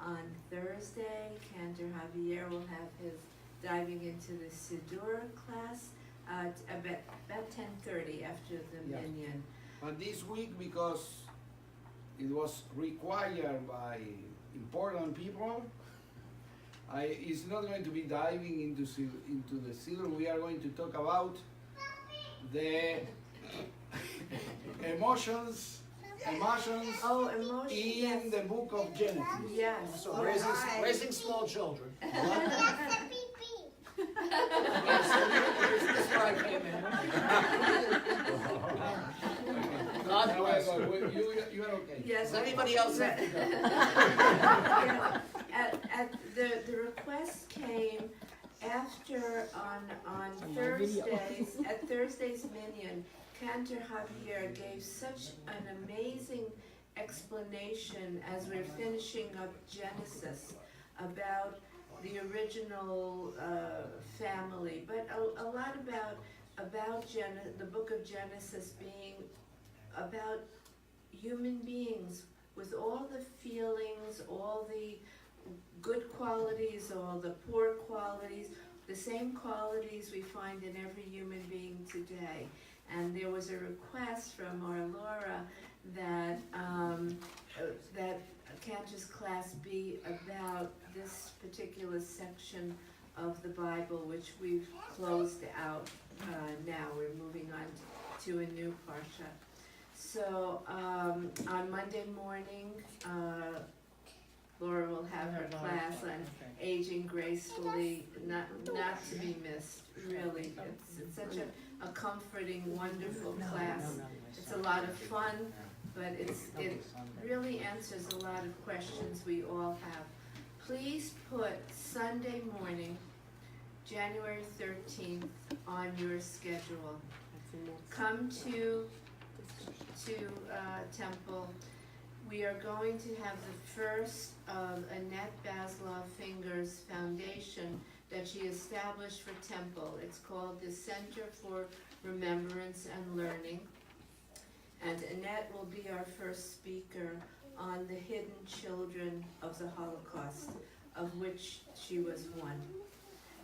On Thursday, Cantor Javier will have his diving into the Siddur class. About 10:30 after the Yeah. minyan. But this week, because it was required by important people, it's not going to be diving into the Siddur. We are going to talk about the emotions Oh, emotion, in yes. the book of Genesis. Yes. So all right. raising small children. Yes. Here's where I came in. God bless. You are okay. Yes. Does anybody else have to go? Yeah. The request came after on Thursdays, at Thursday's Minyan, Cantor Javier gave such an amazing explanation as we're finishing up Genesis about the original family, but a lot about the book of Genesis being about human beings with all the feelings, all the good qualities, all the poor qualities, the same qualities we find in every human being today. And there was a request from our Laura that that Cantor's class be about this particular section of the Bible, which we've closed out now. We're moving on to a new parsha. So on Monday morning, Laura will have her class on aging gracefully, not to be missed. Really, it's such a comforting, wonderful class. It's a lot of fun, but it really answers a lot of questions we all have. Please put Sunday morning, January 13th, on your schedule. Come to Temple. We are going to have the first of Annette Baslov Finger's foundation that she established for Temple. It's called the Center for Remembrance and Learning. And Annette will be our first speaker on the hidden children of the Holocaust, of which she was one.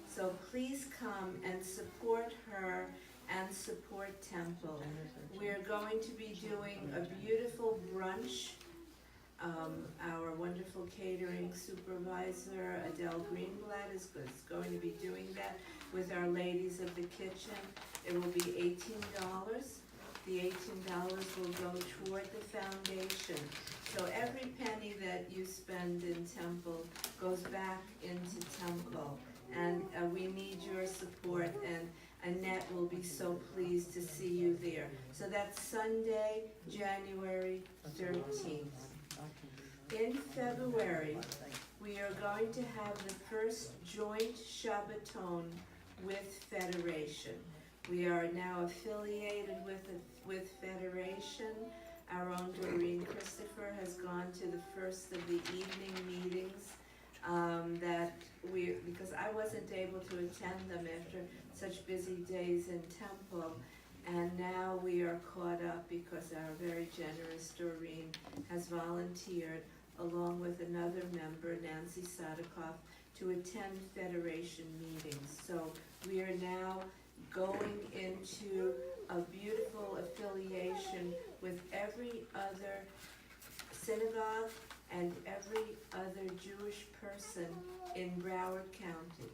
So please come and support her and support Temple. We're going to be doing a beautiful brunch. Our wonderful catering supervisor, Adele Greenblatt, is going to be doing that with our ladies of the kitchen. It will be $18. The $18 will go toward the foundation. So every penny that you spend in Temple goes back into Temple. And we need your support, and Annette will be so pleased to see you there. So that's Sunday, January 13th. In February, we are going to have the first joint Shabbaton with Federation. We are now affiliated with Federation. Our own Doreen Christopher has gone to the first of the evening meetings because I wasn't able to attend them after such busy days in Temple. And now we are caught up because our very generous Doreen has volunteered, along with another member, Nancy Sadikoff, to attend Federation meetings. So we are now going into a beautiful affiliation with every other synagogue and every other Jewish person in Broward County.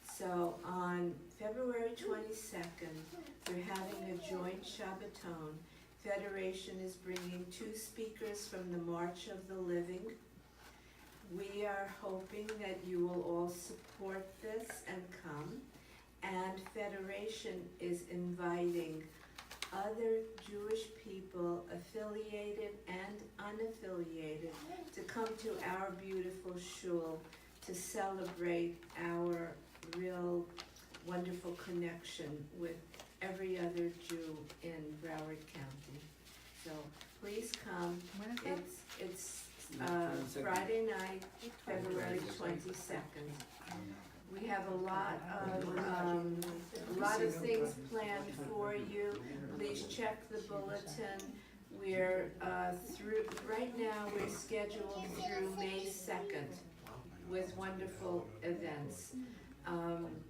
So on February 22nd, we're having a joint Shabbaton. Federation is bringing 2 speakers from the March of the Living. We are hoping that you will all support this and come. And Federation is inviting other Jewish people, affiliated and unaffiliated, to come to our beautiful shul to celebrate our real wonderful connection with every other Jew in Broward County. So please come. It's Friday night, February 22nd. We have a lot of things planned for you. Please check the bulletin. We're right now we're scheduled through May 2nd with wonderful events.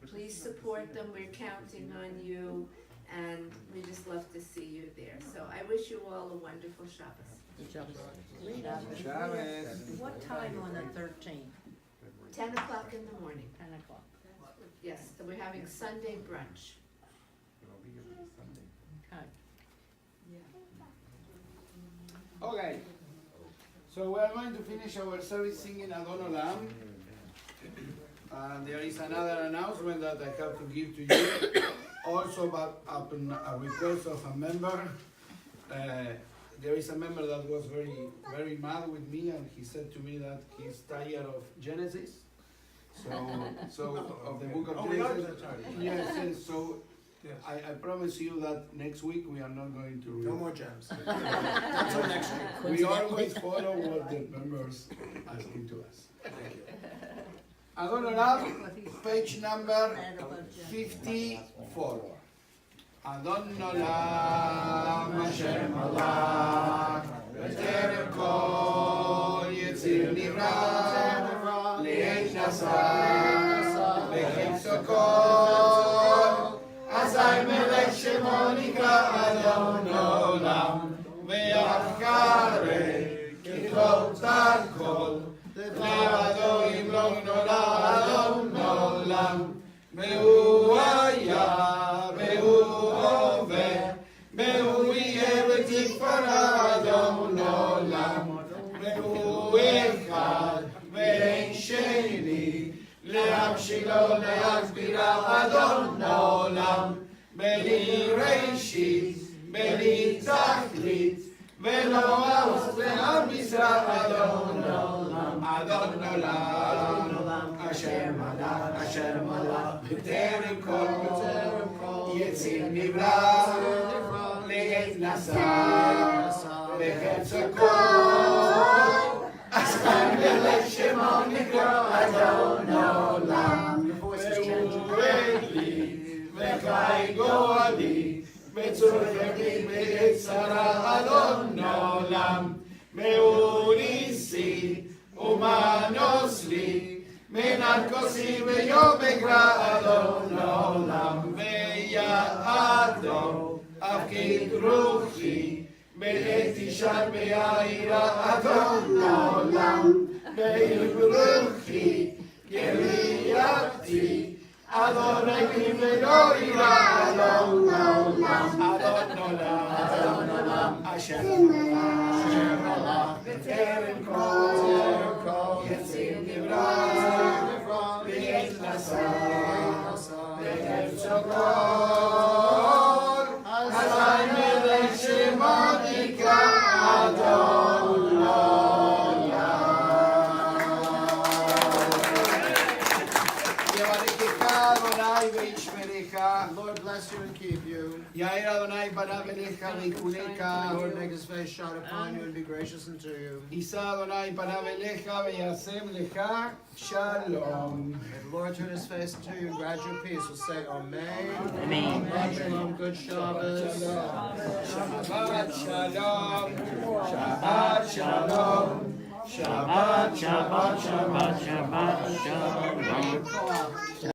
Please support them, we're counting on you, and we just love to see you there. So I wish you all a wonderful Shabbos. What time on the 13th? 10 o'clock in the morning, 10 o'clock. yes, so we're having Sunday brunch. Okay. Okay, so we are going to finish our service singing Adon Olam. And there is another announcement that I have to give to you. Also about upon a request of a member. There is a member that was very mad with me, and he said to me that he's tired of Genesis. So of the book of Genesis. Yes, so Yes. I promise you that next week we are not going to read. No more gems. That's our next week. We always follow what the members asking to us. Thank you. Adon Olam, page number 54. Adon Olam, Hashem Malach, B'terem kol Yitzir Nivra, Li'esh Nasa, B'chemso kol, Azai Melech Shemo Nikra Adon Olam, Ve'acharei Kitlot Kol, Le'ado Imlok Nola Adon Olam, Ve'hu Haya, Ve'hu Hoveh, Ve'hu Yeh V'tikvara Adon Olam, Ve'hu Echad, Ve'ein Sheni, Le'amshilo Le'agbira Adon Olam, Beli Reishit, Beli Tachlit, Ve'lo Aus Le'am Yisrael Adon Olam, Adon Olam, Asher Malach, Asher Malach, B'terem kol, Yitzir Nivra, Le'et Nasa, B'chemso kol, Asher Melech Shemo Nikra Adon Olam, Ve'u Ve'chai Goali, Ve'tzurcheni Ve'etzara Adon Olam, Ve'u Nisi, Umanos li, Menarkosi Ve'yom Ekra Adon Olam, Ve'ya'ado, Avkid Ruchi, Be'et Ishar Be'ayira Adon Olam, Ve'yibruchi, Yeriyati, Adonai Ve'lo Ira Adon Olam, Adon Olam, Asher Malach, B'terem kol, Yitzir Nivra, Le'et Nasa, B'chemso kol, Azai Melech Shemo Nikra Adon Olam. Yevarechecha Adonai ve'yishmerecha. Lord bless you and keep you. Yair Adonai panav elecha ve'yikunecha. Lord make his face shine upon you and be gracious unto you. Yisa Adonai panav elecha ve'yasem lecha shalom. May the Lord turn his face unto you and grant you peace. We'll say Amen. Amen. Shalom. Good Shabbos. Shabbat shalom. Shabbat shalom. Shabbat, Shabbat, Shabbat, Shabbat, Shabbat.